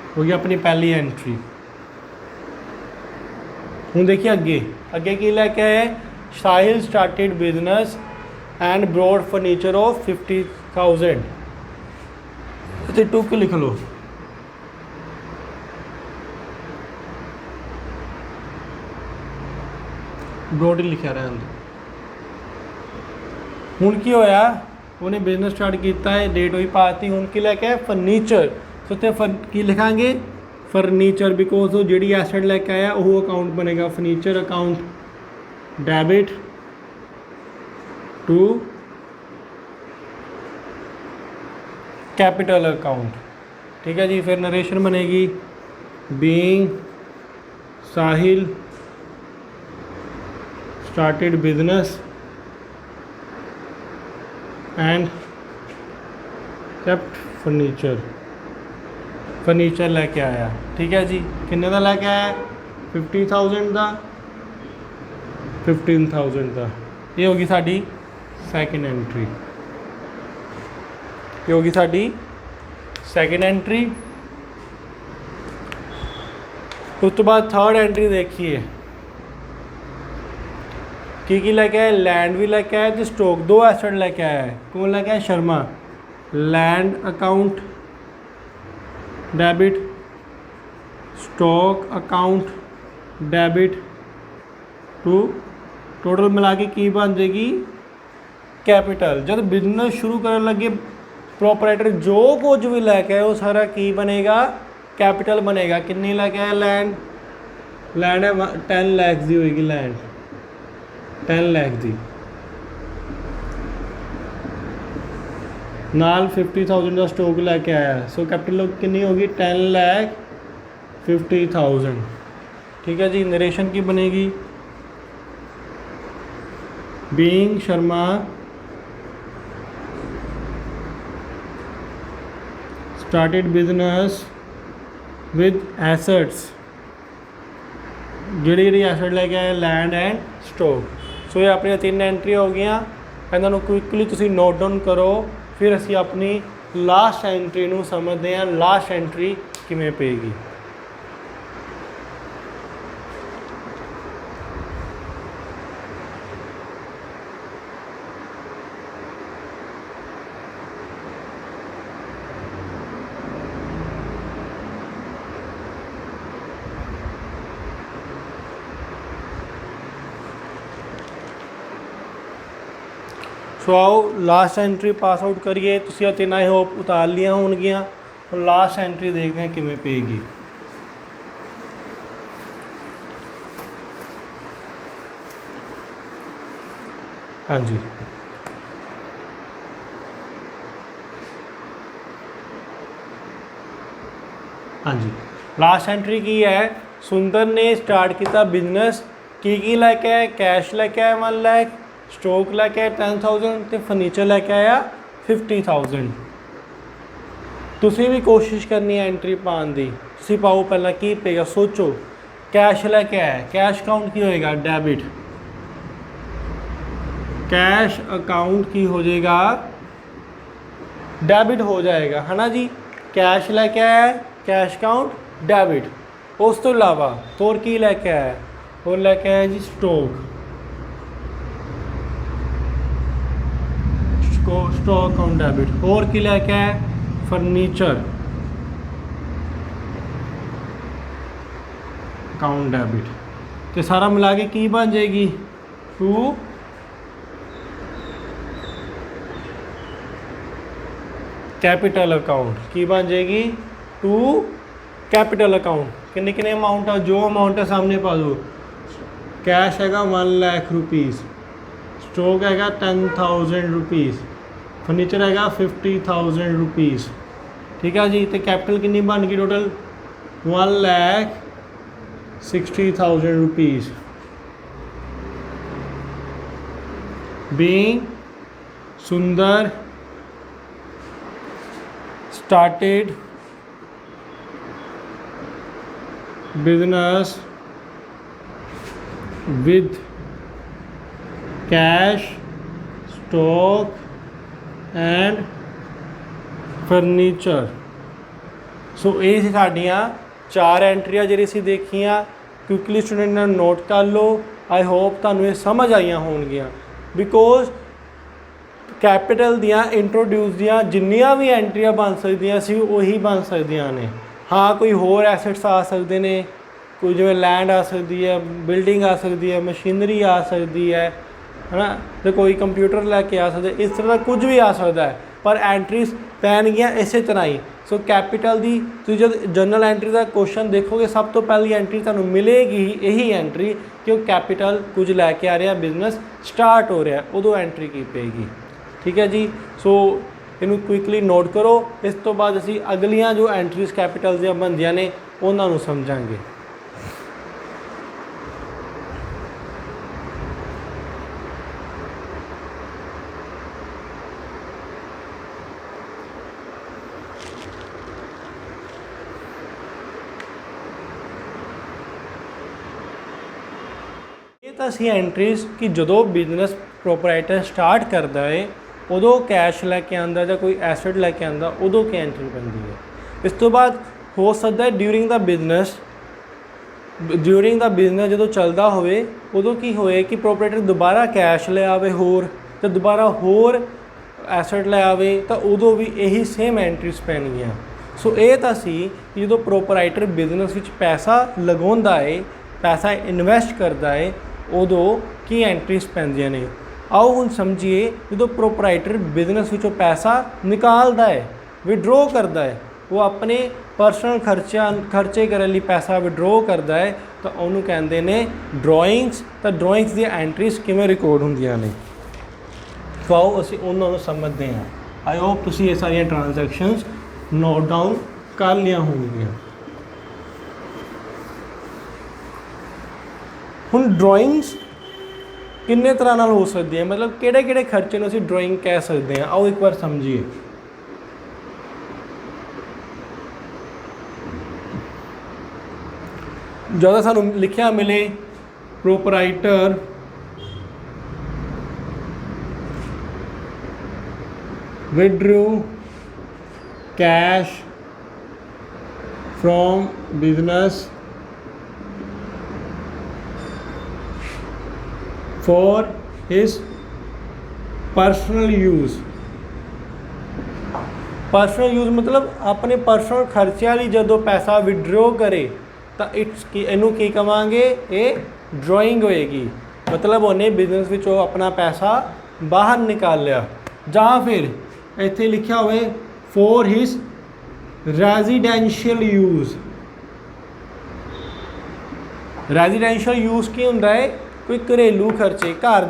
Speaker 1: हो गई अपनी पहली एंट्री। हूँ देखिए अगे अगे की लैके आए, Sahil started business and brought furniture of 50,000। इतने टुक लिख लो। ब्रॉड ही लिखा रहा है। हूँ की होया, उन्हें बिजनेस स्टार्ट किया है, डेट हुई पाती। हूँ की लैके आया फर्नीचर। तो की लिखांगे फर्नीचर, बिकॉज वो जी एसेट लैके आया वो अकाउंट बनेगा furniture account debit to capital account. ठीक है जी। फिर नरेशन बनेगी being Sahil started business and kept furniture लैके आया। ठीक है जी। किन्ने का लैके आया 50,000 का, 15,000 का। ये होगी साडी सैकेंड एंट्री, ये होगी साडी सैकेंड एंट्री। उस तो बाद थर्ड एंट्री देखिए की लैके आया, लैंड भी लैके आया तो स्टॉक, दो एसेट लैके आया है। कौन लैके आया Sharma. Land account debit stock account debit to total मिला के की बन जाएगी कैपिटल। जब बिजनेस शुरू करने लगे प्रोपराइटर जो कुछ भी लैके आए वो सारा की बनेगा कैपिटल बनेगा। किन्नी लैके आया लैंड, लैंड है 10 लाख की होगी, लैंड 10 लाख की नाल 50,000 का स्टॉक लैके आया। सो कैपिटल कितनी होगी 10,50,000। ठीक है जी। नरेशन की बनेगी being Sharma started business with assets, जी एसेट लैके आए लैंड एंड स्टॉक। सो ये अपनी 3 एंट्री हो गई। इन्हों क्विकली तुसी नोट डाउन करो, फिर असी अपनी लास्ट एंट्री नूं समझते हैं लास्ट एंट्री किमें पेगी। सो आओ लास्ट एंट्री पास आउट करिए। तुसीं तीन आई होप उतार लिया होणगियां। और लास्ट एंट्री देखते हैं किमें पेगी। हाँ जी। हाँ जी। लास्ट एंट्री की है, सुंदर ने स्टार्ट किया बिजनेस की लैके आया, कैश लैके आया 1 लाख, स्टॉक लैके आया 10,000 तो फर्नीचर लैके आया 50,000। तुसी भी कोशिश करनी है एंट्री पाने की। तुसी पाओ पहला की पेगा, सोचो। कैश लैके आया, कैश अकाउंट की होएगा डेबिट, कैश अकाउंट की हो जाएगा डेबिट हो जाएगा, है ना जी। कैश लैके आया, कैश अकाउंट डेबिट। उस तो इलावा होर की लैके आया, और लैके आया जी स्टॉक, स्टॉक अकाउंट डेबिट। और की लैके आया फर्नीचर अकाउंट डेबिट। तो सारा मिला के की बन जाएगी टू कैपिटल अकाउंट। की बन जाएगी टू कैपिटल अकाउंट। किन्ने किन्ने अमाउंट है, जो अमाउंट है सामने पा दो। कैश हैगा 1 लाख रुपीज़, स्टॉक हैगा 10,000 रुपीज़, फर्नीचर हैगा 50,000 रुपीज़। ठीक है जी। तो कैपिटल कितनी बन गई टोटल 1,60,000 रुपीज़। बीइंग सुंदर started business with cash, stock and furniture। सो ये सी साडियां 4 एंट्रियां ਜਿਹੜੀ ਅਸੀਂ ਦੇਖੀਆਂ। क्विकली स्टूडेंट ने नोट कर लो। आई होप ਤੁਹਾਨੂੰ ਇਹ ਸਮਝ ਆਈਆਂ ਹੋਣਗੀਆਂ। बिकॉज कैपिटल दियाँ इंट्रोड्यूस दियाँ जिन्नियां भी एंट्रियां बन सकदियां सी उही बन सकदियां ने। हाँ कोई होर एसेट्स आ सकते ने, कोई जिवें लैंड आ सकती है, बिल्डिंग आ सकती है, मशीनरी आ सकती है ना, तो कोई कंप्यूटर लैके आ सकते, इस तरह का कुछ भी आ सकता है। पर एंट्रीज पैणगियां इस तरह ही। सो कैपिटल दी तुसीं जब जनरल एंट्री का क्वेश्चन देखोगे सब तो पहली एंट्री तुहानूं मिलेगी यही एंट्री कि कैपिटल कुछ लैके आ रहा, बिजनेस स्टार्ट हो रहा, उदों एंट्री की पेगी। ठीक है जी। सो इनू क्विकली नोट करो। इस तो बाद असी अगलियां जो एंट्रीज कैपिटल दी बनदियां ने उन्हां नूं समझांगे। ये तो असी एंट्रीज कि जो बिजनेस प्रोपराइटर स्टार्ट करता है उदों कैश लैके आंदा या कोई एसेट लैके आंदा उदों की एंट्री बनती है। इस तो बाद हो सकता है ड्यूरिंग द बिजनेस जो चलता होवे उदों की होए कि प्रोपराइटर दोबारा कैश ले आवे होर, तो दोबारा होर एसेट ले आवे, तो उदों भी यही सेम एंट्रीज पैणगियां। सो ये तो सी कि जो प्रोपराइटर बिजनेस विच पैसा लगाउंदा है, पैसा इन्वेस्ट करता है, उदों की एंट्रीज पैंदियां ने। आओ हुण समझिए जो प्रोपराइटर बिजनेस विचों पैसा निकालता है, विड्रॉ करता है, वो अपने परसनल खर्चे करने लिए पैसा विड्रॉ करता है, तो उन्होंने कहते हैं ड्राइंग्स। तो ड्राइंग्स दी एंट्रीज किवें रिकॉर्ड होंदियां ने, तो आओ असीं उन्हां नूं समझते हैं। आई होप तुसीं ये सारियां ट्रांजैक्शनस नोट डाउन कर लिया होंगियां। हुण ड्राइंग्स किन्ने तरह नाल हो सकती है, मतलब किहड़े किहड़े खर्चे नूं असीं ड्राइंग कह सकते हैं। आओ एक बार समझिए। ज़्यादा सानूं लिखिया मिले proprietor withdrew cash from business for his personal use. Personal use मतलब अपने पर्सनल खर्चे लिए जो पैसा विड्रॉ करे तो इट्स की इनू की कहांगे, ये ड्राइंग होएगी। मतलब उन्हें बिजनेस विचों अपना पैसा बाहर निकाल लिया। जां फिर इत्थे लिखा होवे for his residential use. Residential use की हुंदा है, कोई घरेलू खर्चे घर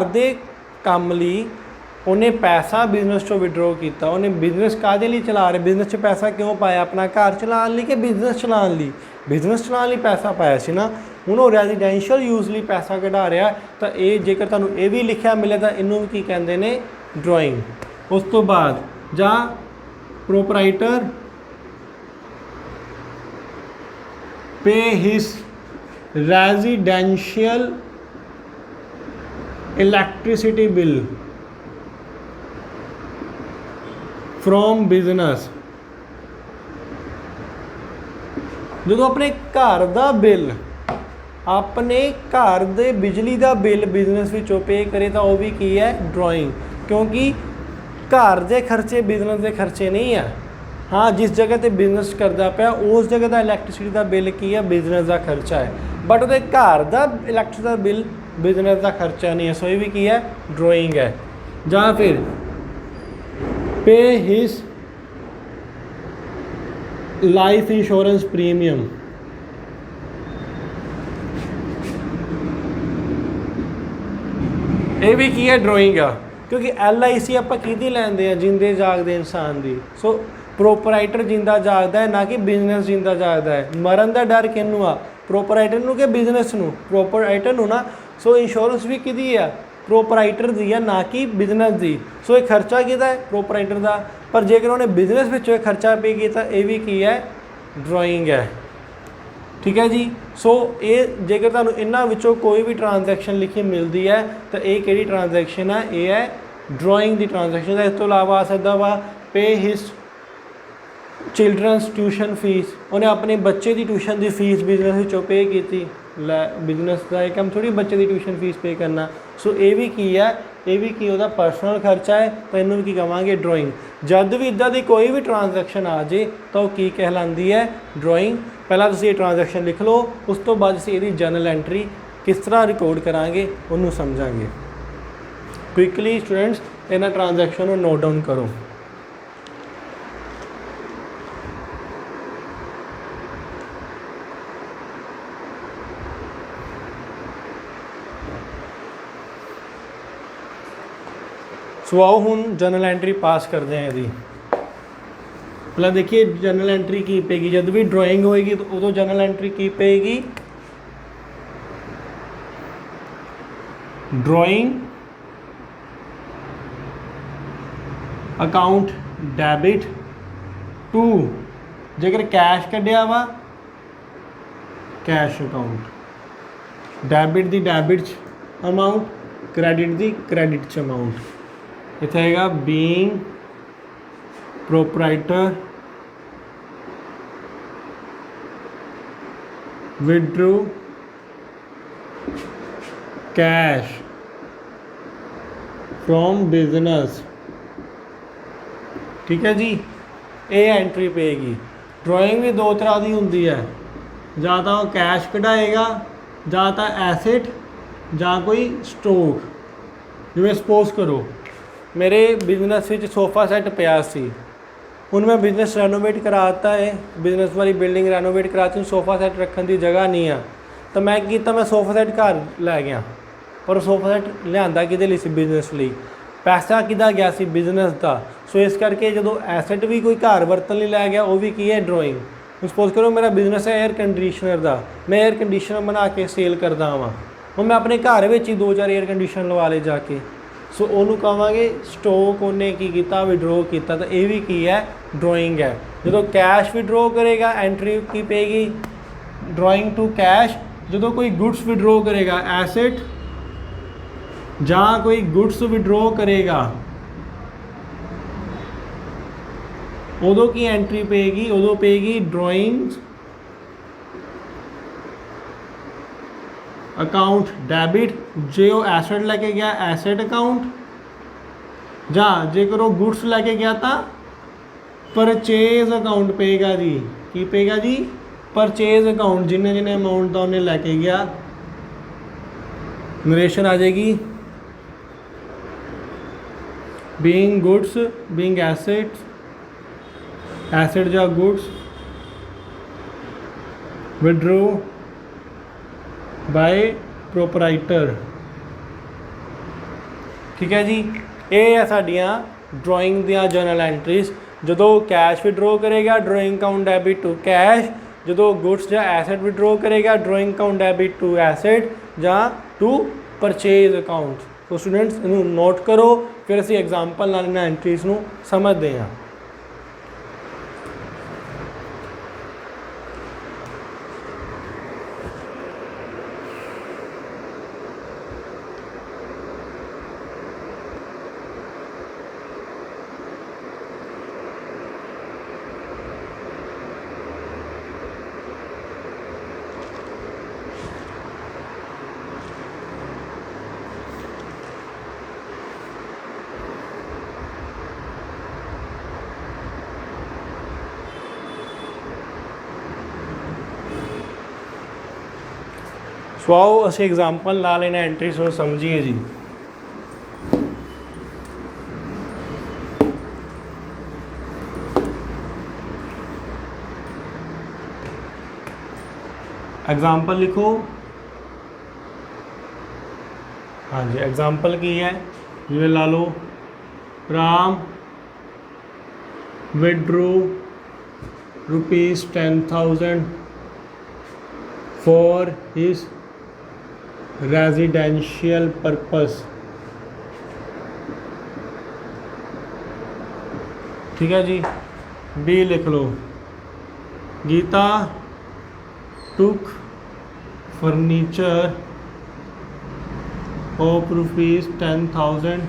Speaker 1: दे काम लई उन्हें पैसा बिजनेस चो विड्रॉ किया। उन्हें बिजनेस काहदे लई चला रहे, बिजनेस च पैसा क्यों पाया, अपना घर चलाने लई कि बिजनेस चलाने लई। बिजनेस चलाने लई पैसा पाया सी ना, हुण वो रेजिडेंशियल यूज़ लई पैसा कढा रहा। तो ये जेकर तुहानूं ये भी लिखिया मिले तो इनू की कहते हैं ड्राइंग। उस तो बाद जां प्रोपराइटर पे his residential electricity bill from business. जो अपने घर का बिल, अपने घर दे बिजली का बिल बिजनेस विचों पे करे तो वह भी की है ड्राइंग, क्योंकि घर के खर्चे बिजनेस के खर्चे नहीं है। हाँ जिस जगह ते बिजनेस करता पाया उस जगह का इलैक्ट्रिसिटी का बिल की है बिजनेस का खर्चा है, बट ਉਹਦੇ ਘਰ ਦਾ ਇਲੈਕਟ੍ਰਿਕ ਦਾ ਬਿੱਲ ਬਿਜ਼ਨਸ ਦਾ ਖਰਚਾ ਨਹੀਂ ਹੈ। ਸੋ ਇਹ ਵੀ ਕੀ ਹੈ, ਡਰਾਇੰਗ ਹੈ। ਜਾਂ ਫਿਰ ਪੇ ਹਿਸ ਲਾਈਫ ਇੰਸ਼ੋਰੈਂਸ ਪ੍ਰੀਮੀਅਮ, ਇਹ ਵੀ ਕੀ ਹੈ, ਡਰਾਇੰਗ ਆ। ਕਿਉਂਕਿ LIC ਆਪਾਂ ਕਿਹਦੀ ਲੈਂਦੇ ਆ, ਜਿੰਦੇ ਜਾਗਦੇ ਇਨਸਾਨ ਦੀ। ਸੋ ਪ੍ਰੋਪਰਾਈਟਰ ਜਿੰਦਾ ਜਾਗਦਾ ਹੈ, ਨਾ ਕਿ ਬਿਜ਼ਨਸ ਜਿੰਦਾ ਜਾਗਦਾ ਹੈ। ਮਰਨ ਦਾ ਡਰ ਕਿਹਨੂੰ ਆ, ਪ੍ਰੋਪਰਾਈਟਰ ਨੂੰ ਕਿ ਬਿਜ਼ਨਸ ਨੂੰ, ਪ੍ਰੋਪਰਾਈਟਰ ਨੂੰ ਨਾ। ਸੋ ਇੰਸ਼ੋਰੈਂਸ ਵੀ ਕਿਹਦੀ ਆ, ਪ੍ਰੋਪਰਾਈਟਰ ਦੀ ਆ, ਨਾ ਕਿ ਬਿਜ਼ਨਸ ਦੀ। ਸੋ ਇਹ ਖਰਚਾ ਕਿਹਦਾ ਹੈ, ਪ੍ਰੋਪਰਾਈਟਰ ਦਾ। ਪਰ ਜੇਕਰ ਉਹਨੇ ਬਿਜ਼ਨਸ ਵਿੱਚੋਂ ਇਹ ਖਰਚਾ ਪੇ ਕੀਤਾ, ਇਹ ਵੀ ਕੀ ਹੈ, ਡਰਾਇੰਗ ਹੈ। ਠੀਕ ਹੈ ਜੀ। ਸੋ ਇਹ ਜੇਕਰ ਤੁਹਾਨੂੰ ਇਹਨਾਂ ਵਿੱਚੋਂ ਕੋਈ ਵੀ ਟ੍ਰਾਂਜੈਕਸ਼ਨ ਲਿਖੀ ਮਿਲਦੀ ਹੈ ਤਾਂ ਇਹ ਕਿਹੜੀ ਟ੍ਰਾਂਜੈਕਸ਼ਨ ਆ, ਇਹ ਹੈ ਡਰਾਇੰਗ ਦੀ ਟ੍ਰਾਂਜੈਕਸ਼ਨ। ਇਸ ਤੋਂ ਇਲਾਵਾ ਆ ਸਕਦਾ ਵਾ ਪੇ ਹਿਸ ਚਿਲਡਰਨਸ ਟਿਊਸ਼ਨ ਫੀਸ, ਉਹਨੇ ਆਪਣੇ ਬੱਚੇ ਦੀ ਟਿਊਸ਼ਨ ਦੀ ਫੀਸ ਬਿਜ਼ਨਸ ਵਿੱਚੋਂ ਪੇ ਕੀਤੀ। ਲੈ ਬਿਜ਼ਨਸ ਦਾ ਇਹ ਕੰਮ ਥੋੜ੍ਹੀ ਬੱਚੇ ਦੀ ਟਿਊਸ਼ਨ ਫੀਸ ਪੇ ਕਰਨਾ। ਸੋ ਇਹ ਵੀ ਕੀ ਹੈ, ਇਹ ਵੀ ਕੀ ਉਹਦਾ ਪਰਸਨਲ ਖਰਚਾ ਹੈ, ਤਾਂ ਇਹਨੂੰ ਵੀ ਕੀ ਕਹਾਂਗੇ, ਡਰਾਇੰਗ। ਜਦ ਵੀ ਇੱਦਾਂ ਦੀ ਕੋਈ ਵੀ ਟ੍ਰਾਂਜੈਕਸ਼ਨ ਆ ਜੇ ਤਾਂ ਉਹ ਕੀ ਕਹਿਲਾਉਂਦੀ ਹੈ, ਡਰਾਇੰਗ। ਪਹਿਲਾਂ ਤੁਸੀਂ ਇਹ ਟ੍ਰਾਂਜੈਕਸ਼ਨ ਲਿਖ ਲਓ, ਉਸ ਤੋਂ ਬਾਅਦ ਅਸੀਂ ਇਹਦੀ ਜਰਨਲ ਐਂਟਰੀ ਕਿਸ ਤਰ੍ਹਾਂ ਰਿਕਾਰਡ ਕਰਾਂਗੇ ਉਹਨੂੰ ਸਮਝਾਂਗੇ। ਕੁਇਕਲੀ ਸਟੂਡੈਂਟਸ ਇਹਨਾਂ ਟ੍ਰਾਂਜੈਕਸ਼ਨ ਨੂੰ ਨੋਟ ਡਾਊਨ ਕਰੋ। ਸੋ ਆਓ ਹੁਣ ਜਰਨਲ ਐਂਟਰੀ ਪਾਸ ਕਰਦੇ ਹਾਂ ਇਹਦੀ। ਪਹਿਲਾਂ ਦੇਖੀਏ ਜਰਨਲ ਐਂਟਰੀ ਕੀ ਪਏਗੀ। ਜਦ ਵੀ ਡਰਾਇੰਗ ਹੋਏਗੀ ਤਾਂ ਉਦੋਂ ਜਰਨਲ ਐਂਟਰੀ ਕੀ ਪਏਗੀ, ਡਰਾਇੰਗ ਅਕਾਊਂਟ ਡੈਬਿਟ ਟੂ, ਜੇਕਰ ਕੈਸ਼ ਕੱਢਿਆ ਵਾ ਕੈਸ਼ ਅਕਾਊਂਟ, ਡੈਬਿਟ ਦੀ ਡੈਬਿਟ 'ਚ ਅਮਾਊਂਟ, ਕ੍ਰੈਡਿਟ ਦੀ ਕ੍ਰੈਡਿਟ 'ਚ ਅਮਾਊਂਟ। ਇੱਥੇ ਆਏਗਾ being proprietor withdrew cash from business। ਠੀਕ ਹੈ ਜੀ, ਇਹ ਐਂਟਰੀ ਪਏਗੀ। ਡਰਾਇੰਗ ਵੀ ਦੋ ਤਰ੍ਹਾਂ ਦੀ ਹੁੰਦੀ ਹੈ, ਜਾਂ ਤਾਂ ਉਹ ਕੈਸ਼ ਕਢਾਏਗਾ, ਜਾਂ ਤਾਂ ਐਸੇਟ, ਜਾਂ ਕੋਈ ਸਟੋਕ। ਜਿਵੇਂ ਸਪੋਜ਼ ਕਰੋ ਮੇਰੇ ਬਿਜ਼ਨਸ ਵਿੱਚ ਸੋਫਾ ਸੈੱਟ ਪਿਆ ਸੀ, ਹੁਣ ਮੈਂ ਬਿਜ਼ਨਸ ਰੈਨੋਵੇਟ ਕਰਾ ਦਿੱਤਾ ਹੈ, ਬਿਜ਼ਨਸ ਵਾਲੀ ਬਿਲਡਿੰਗ ਰੈਨੋਵੇਟ ਕਰਾਤੀ, ਸੋਫਾ ਸੈੱਟ ਰੱਖਣ ਦੀ ਜਗ੍ਹਾ ਨਹੀਂ ਆ। ਤਾਂ ਮੈਂ ਕੀ ਕੀਤਾ, ਮੈਂ ਸੋਫਾ ਸੈੱਟ ਘਰ ਲੈ ਗਿਆ। ਪਰ ਸੋਫਾ ਸੈੱਟ ਲਿਆਂਦਾ ਕਿਹਦੇ ਲਈ ਸੀ, ਬਿਜ਼ਨਸ ਲਈ। ਪੈਸਾ ਕਿਹਦਾ ਗਿਆ ਸੀ, ਬਿਜ਼ਨਸ ਦਾ। ਸੋ ਇਸ ਕਰਕੇ ਜਦੋਂ ਐਸੈਟ ਵੀ ਕੋਈ ਘਰ ਵਰਤਣ ਲਈ ਲੈ ਗਿਆ, ਉਹ ਵੀ ਕੀ ਹੈ, ਡਰਾਇੰਗ। ਹੁਣ ਸਪੋਜ਼ ਕਰੋ ਮੇਰਾ ਬਿਜ਼ਨਸ ਹੈ ਏਅਰ ਕੰਡੀਸ਼ਨਰ ਦਾ, ਮੈਂ ਏਅਰ ਕੰਡੀਸ਼ਨਰ ਬਣਾ ਕੇ ਸੇਲ ਕਰਦਾ ਹਾਂ। ਹੁਣ ਮੈਂ ਆਪਣੇ ਘਰ ਵਿੱਚ ਹੀ 2-4 ਏਅਰ ਕੰਡੀਸ਼ਨਰ ਲਵਾ ਲਏ ਜਾ ਕੇ। ਸੋ ਉਹਨੂੰ ਕਹਾਂਗੇ ਸਟੋਕ ਉਹਨੇ ਕੀ ਕੀਤਾ, ਵਿਡਰੋ ਕੀਤਾ। ਤਾਂ ਇਹ ਵੀ ਕੀ ਹੈ, ਡਰਾਇੰਗ ਹੈ। ਜਦੋਂ ਕੈਸ਼ ਵਿਡਰੋ ਕਰੇਗਾ ਐਂਟਰੀ ਕੀ ਪਏਗੀ, ਡਰਾਇੰਗ ਟੂ ਕੈਸ਼। ਜਦੋਂ ਕੋਈ ਗੁੱਡਸ ਵਿਡਰੋ ਕਰੇਗਾ ਐਸੈਟ, ਜਾਂ ਕੋਈ ਗੁੱਡਸ ਵਿਡਰੋ ਕਰੇਗਾ ਉਦੋਂ ਕੀ ਐਂਟਰੀ ਪਏਗੀ, ਉਦੋਂ ਪਏਗੀ ਡਰਾਇੰਗ ਅਕਾਊਂਟ ਡੈਬਿਟ। ਜੇ ਉਹ ਐਸੈਟ ਲੈ ਕੇ ਗਿਆ ਐਸੈਟ ਅਕਾਊਂਟ, ਜਾਂ ਜੇਕਰ ਉਹ ਗੁੱਡਸ ਲੈ ਕੇ ਗਿਆ ਤਾਂ ਪਰਚੇਜ਼ ਅਕਾਊਂਟ ਪਏਗਾ ਜੀ। ਕੀ ਪਏਗਾ ਜੀ, ਪਰਚੇਜ਼ ਅਕਾਊਂਟ। ਜਿੰਨੇ ਅਮਾਊਂਟ ਦਾ ਉਹਨੇ ਲੈ ਕੇ ਗਿਆ, ਨਰੇਸ਼ਨ ਆ ਜਾਏਗੀ being goods, being assets, asset ਜਾਂ ਗੁੱਡਸ, ਵਿਡਰੋ ਬਾਏ ਪ੍ਰੋਪਰਾਈਟਰ। ਠੀਕ ਹੈ ਜੀ, ਇਹ ਹੈ ਸਾਡੀਆਂ ਡਰਾਇੰਗ ਦੀਆਂ ਜਰਨਲ ਐਂਟਰੀਜ਼। ਜਦੋਂ ਕੈਸ਼ ਵਿਡਰੋ ਕਰੇਗਾ drawing account debit to cash, ਜਦੋਂ ਗੁੱਡਸ ਜਾਂ ਐਸੈਟ ਵਿਡਰੋ ਕਰੇਗਾ drawing account debit to asset ਜਾਂ to purchase account. So students ਇਹਨੂੰ ਨੋਟ ਕਰੋ, ਫਿਰ ਅਸੀਂ ਐਗਜ਼ਾਮਪਲ ਨਾਲ ਇਹਨਾਂ ਐਂਟਰੀਜ਼ ਨੂੰ ਸਮਝਦੇ ਹਾਂ। ਸੋ ਆਓ ਅਸੀਂ ਐਗਜ਼ਾਮਪਲ ਨਾਲ ਇਹਨਾਂ ਐਂਟਰੀਜ਼ ਨੂੰ ਸਮਝੀਏ ਜੀ। एग्जाम्पल लिखो। हाँ जी, एग्जाम्पल की है जिवें ला लो Ram withdrew ₹10,000 for his residential purpose. ठीक है जी। बी लिख लो Gita took furniture of ₹10,000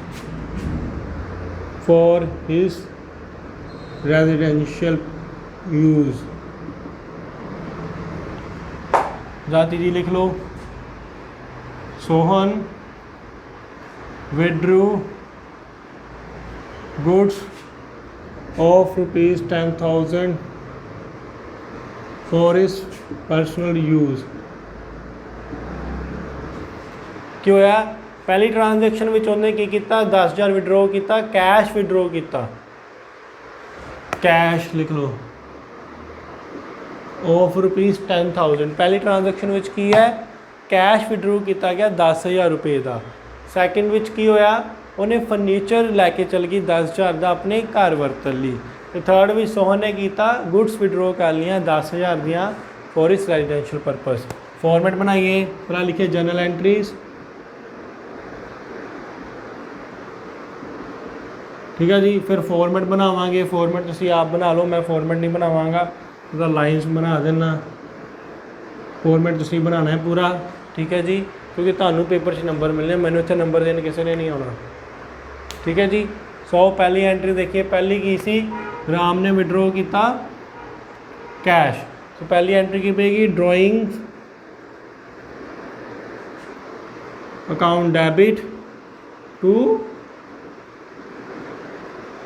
Speaker 1: for his residential use। जाति जी लिख लो Sohan withdrew goods of ₹10,000 for his personal use। ਕੀ ਹੋਇਆ? ਪਹਿਲੀ ਟ੍ਰਾਂਜੈਕਸ਼ਨ ਵਿੱਚ ਉਹਨੇ ਕੀ ਕੀਤਾ? 10,000 ਵਿਡਰੋ ਕੀਤਾ, ਕੈਸ਼ ਵਿਡਰੋ ਕੀਤਾ। ਕੈਸ਼ ਲਿਖ ਲਓ ਆਫ ₹10,000। ਪਹਿਲੀ ਟ੍ਰਾਂਜੈਕਸ਼ਨ ਵਿੱਚ ਕੀ ਹੈ? ਕੈਸ਼ ਵਿਡਰੋ ਕੀਤਾ ਗਿਆ 10,000 ਰੁਪਏ ਦਾ। ਸੈਕਿੰਡ ਵਿੱਚ ਕੀ ਹੋਇਆ? ਉਹਨੇ ਫਰਨੀਚਰ ਲੈ ਕੇ ਚਲ ਗਈ 10,000 ਦਾ ਆਪਣੇ ਘਰ ਵਰਤਣ ਲਈ। ਤੇ ਥਰਡ ਵਿੱਚ ਸੋਹਨ ਨੇ ਕੀਤਾ ਗੁੱਡਸ ਵਿਡਰੋ ਕਰ ਲਈਆਂ 10,000 ਦੀਆਂ फॉर इस रेजिडेंशियल पर्पस। फॉर्मेट बनाइए, पूरा लिखिए जर्नल एंट्रीज। ठीक है जी। फिर फॉर्मेट बनावांगे, फॉर्मेट तुसी आप बना लो, मैं फॉर्मेट नहीं बनावांगा, पूरा लाइन्स बना देना। फॉर्मेट तुसी बनाना है पूरा, ठीक है जी, क्योंकि तुहानू पेपर 'च नंबर मिलने, मैनू इत्थे नंबर देने किसी ने नहीं आना। ठीक है जी। सो पहली एंट्री देखिए, पहली की सी राम ने विड्रॉ किया कैश। तो पहली एंट्री की पेगी drawing account debit to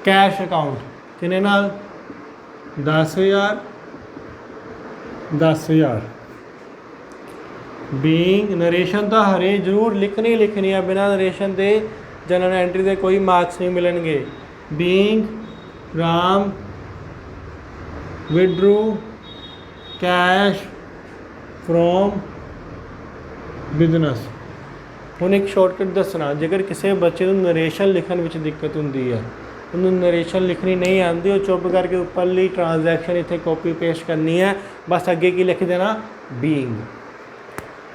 Speaker 1: cash account किने नाल 10,000 10,000। बीइंग नरेशन तो हरे जरूर लिखनी लिखनी है, बिना नरेशन के जनरल एंट्री के कोई मार्क्स नहीं मिलेंगे। Being Ram withdrew cash from business. ਹੁਣ एक शॉर्टकट दसना, जेकर किसी बच्चे को नरेशन लिखने में दिक्कत होंगी है, उन्होंने नरेशन लिखनी नहीं आती, वो चुप करके उपरली ट्रांजैक्शन इतने कॉपी पेस्ट करनी है, बस अगे की लिख देना बीइंग।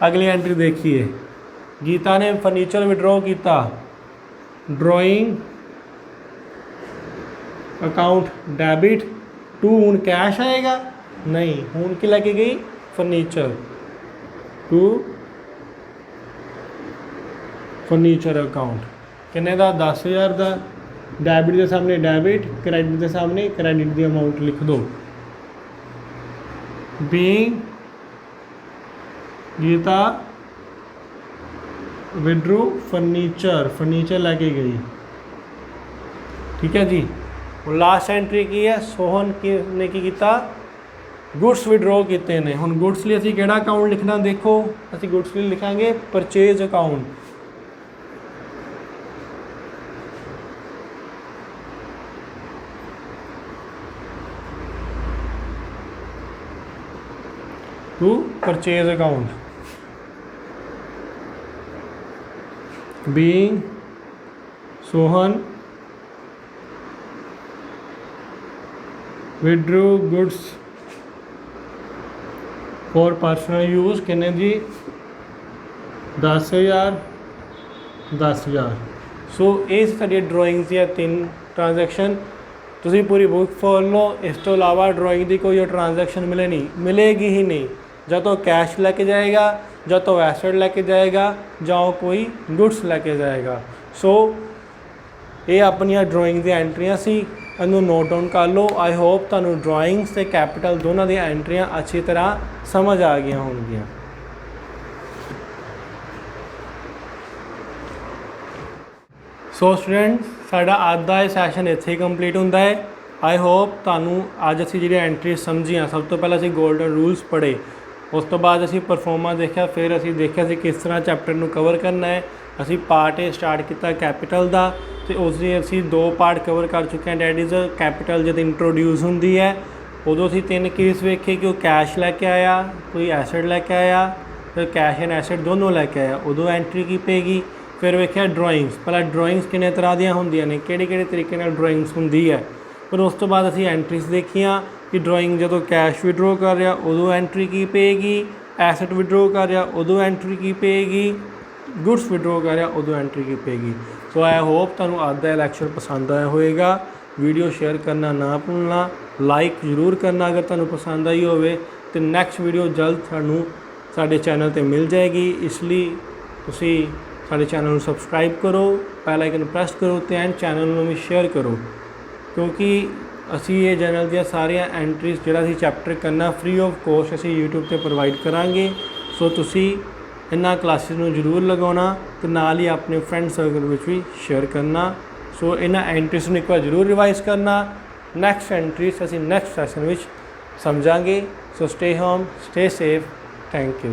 Speaker 1: अगली एंट्री देखिए, गीता ने फर्नीचर विड्रॉ किया, ड्राइंग अकाउंट डेबिट टू, हूँ कैश आएगा नहीं, हूँ की लैके गई फर्नीचर टू फर्नीचर अकाउंट किन्ने का 10,000 का। डेबिट के सामने डेबिट, क्रेडिट के सामने क्रेडिट की अमाउंट लिख दो। Being Gita withdrew furniture, furniture लैके गई। ठीक है जी। और लास्ट एंट्री की है सोहन ने की किया गुड्स विड्रॉ किए ने। हुण गुड्स लिए असीं किहड़ा अकाउंट लिखना? देखो असीं गुड्स लिए लिखांगे purchase account. To purchase account. Being Sohan withdrew goods for personal use किन्ने जी 10,000 10,000। सो ये साड़ी ड्राइंग्स या 3 ट्रांजैक्शन तुसी पूरी बुक फॉल लो। इस तो अलावा ड्राइंग की कोई ट्रांजैक्शन मिलेगी ही नहीं। ਜਾਂ तो कैश लैके जाएगा, ਜਾਂ तो एसेट लैके जाएगा, ਜਾਂ कोई गुड्स लैके जाएगा। सो ये अपनिया ड्राइंग दी एंट्रियां सी, इनू नोट डाउन कर लो। आई होप तुहानू ड्राइंग्स ते कैपिटल दोनों दी एंट्रियां अच्छी तरह समझ आ गई होंगियां। सो स्टूडेंट्स साडा अज दा सैशन इत्थे ही कंप्लीट हुंदा है। आई होप तुहानू अज असीं जिहड़ियां एंट्रीज समझियां, सब तो पहले असीं गोल्डन रूल्स पढ़े, ਉਸ ਤੋਂ ਬਾਅਦ ਅਸੀਂ ਪਰਫੋਰਮਾ ਦੇਖਿਆ, ਫਿਰ ਅਸੀਂ ਦੇਖਿਆ ਸੀ ਕਿਸ ਤਰ੍ਹਾਂ ਚੈਪਟਰ ਨੂੰ ਕਵਰ ਕਰਨਾ ਹੈ। ਅਸੀਂ ਪਾਰਟ ਏ ਸਟਾਰਟ ਕੀਤਾ ਕੈਪੀਟਲ ਦਾ, ਤੇ ਉਸ ਦੇ ਅਸੀਂ 2 ਪਾਰਟ ਕਵਰ ਕਰ ਚੁੱਕੇ ਹਾਂ। ਡੈਟ ਇਜ਼ ਕੈਪੀਟਲ ਜਦ ਇੰਟਰੋਡਿਊਸ ਹੁੰਦੀ ਹੈ ਉਦੋਂ ਅਸੀਂ 3 ਕੇਸ ਵੇਖੇ ਕਿ ਉਹ ਕੈਸ਼ ਲੈ ਕੇ ਆਇਆ, ਕੋਈ ਐਸਿਡ ਲੈ ਕੇ ਆਇਆ, ਫਿਰ ਕੈਸ਼ ਐਂਡ ਐਸਿਡ ਦੋਨੋਂ ਲੈ ਕੇ ਆਇਆ, ਉਦੋਂ ਐਂਟਰੀ ਕੀ ਪਏਗੀ। ਫਿਰ ਵੇਖਿਆ ਡਰਾਇੰਗਸ, ਪਹਿਲਾਂ ਡਰਾਇੰਗਸ ਕਿੰਨੇ ਤਰ੍ਹਾਂ ਦੀਆਂ ਹੁੰਦੀਆਂ ਨੇ, ਕਿਹੜੇ ਤਰੀਕੇ ਨਾਲ ਡਰਾਇੰਗਸ ਹੁੰਦੀ ਹੈ। ਫਿਰ ਉਸ ਤੋਂ ਬਾਅਦ ਅਸੀਂ ਐਂਟਰੀਜ਼ ਦੇਖੀਆਂ ਕਿ ਡਰਾਇੰਗ ਜਦੋਂ ਕੈਸ਼ ਵਿਡਰੋ ਕਰ ਰਿਹਾ ਉਦੋਂ ਐਂਟਰੀ ਕੀ ਪਏਗੀ, ਐਸਿਡ ਵਿਡਰੋ ਕਰ ਰਿਹਾ ਉਦੋਂ ਐਂਟਰੀ ਕੀ ਪਏਗੀ, ਗੁੱਡਸ ਵਿਡਰੋ ਕਰ ਰਿਹਾ ਉਦੋਂ ਐਂਟਰੀ ਕੀ ਪਏਗੀ। ਸੋ ਆਈ ਹੋਪ ਤੁਹਾਨੂੰ ਅੱਜ ਦਾ ਲੈਕਚਰ ਪਸੰਦ ਆਇਆ ਹੋਵੇਗਾ। ਵੀਡੀਓ ਸ਼ੇਅਰ ਕਰਨਾ ਨਾ ਭੁੱਲਣਾ, ਲਾਈਕ ਜ਼ਰੂਰ ਕਰਨਾ ਅਗਰ ਤੁਹਾਨੂੰ ਪਸੰਦ ਆਈ ਹੋਵੇ, ਤੇ ਨੈਕਸਟ ਵੀਡੀਓ ਜਲਦ ਤੁਹਾਨੂੰ ਸਾਡੇ ਚੈਨਲ ਤੇ ਮਿਲ ਜਾਏਗੀ। ਇਸ ਲਈ ਤੁਸੀਂ ਸਾਡੇ ਚੈਨਲ ਨੂੰ ਸਬਸਕ੍ਰਾਈਬ ਕਰੋ, ਬੈਲ ਆਈਕਨ ਪ੍ਰੈਸ ਕਰੋ ਤੇ ਐਂਡ ਚੈਨਲ ਨੂੰ ਵੀ ਸ਼ੇਅਰ ਕਰੋ, ਕਿਉਂਕਿ ਅਸੀਂ ਇਹ ਚੈਨਲ ਦੀਆਂ ਸਾਰੀਆਂ ਐਂਟਰੀਜ਼ ਜਿਹੜਾ ਅਸੀਂ ਚੈਪਟਰ ਕਰਨਾ ਫ੍ਰੀ ਆਫ ਕੋਸਟ ਅਸੀਂ YouTube ਤੇ ਪ੍ਰੋਵਾਈਡ ਕਰਾਂਗੇ। ਸੋ ਤੁਸੀਂ ਇਹਨਾਂ ਕਲਾਸਿਸ ਨੂੰ ਜ਼ਰੂਰ ਲਗਾਉਣਾ ਤੇ ਨਾਲ ਹੀ ਆਪਣੇ ਫਰੈਂਡ ਸਰਕਲ ਵਿੱਚ ਵੀ ਸ਼ੇਅਰ ਕਰਨਾ। ਸੋ ਇਹਨਾਂ ਐਂਟਰੀਜ਼ ਨੂੰ ਇੱਕ ਵਾਰ ਜ਼ਰੂਰ ਰਿਵਾਈਜ਼ ਕਰਨਾ। ਨੈਕਸਟ ਐਂਟਰੀਜ਼ ਅਸੀਂ ਨੈਕਸਟ ਸੈਸ਼ਨ ਵਿੱਚ ਸਮਝਾਂਗੇ। So stay home, stay safe, thank you.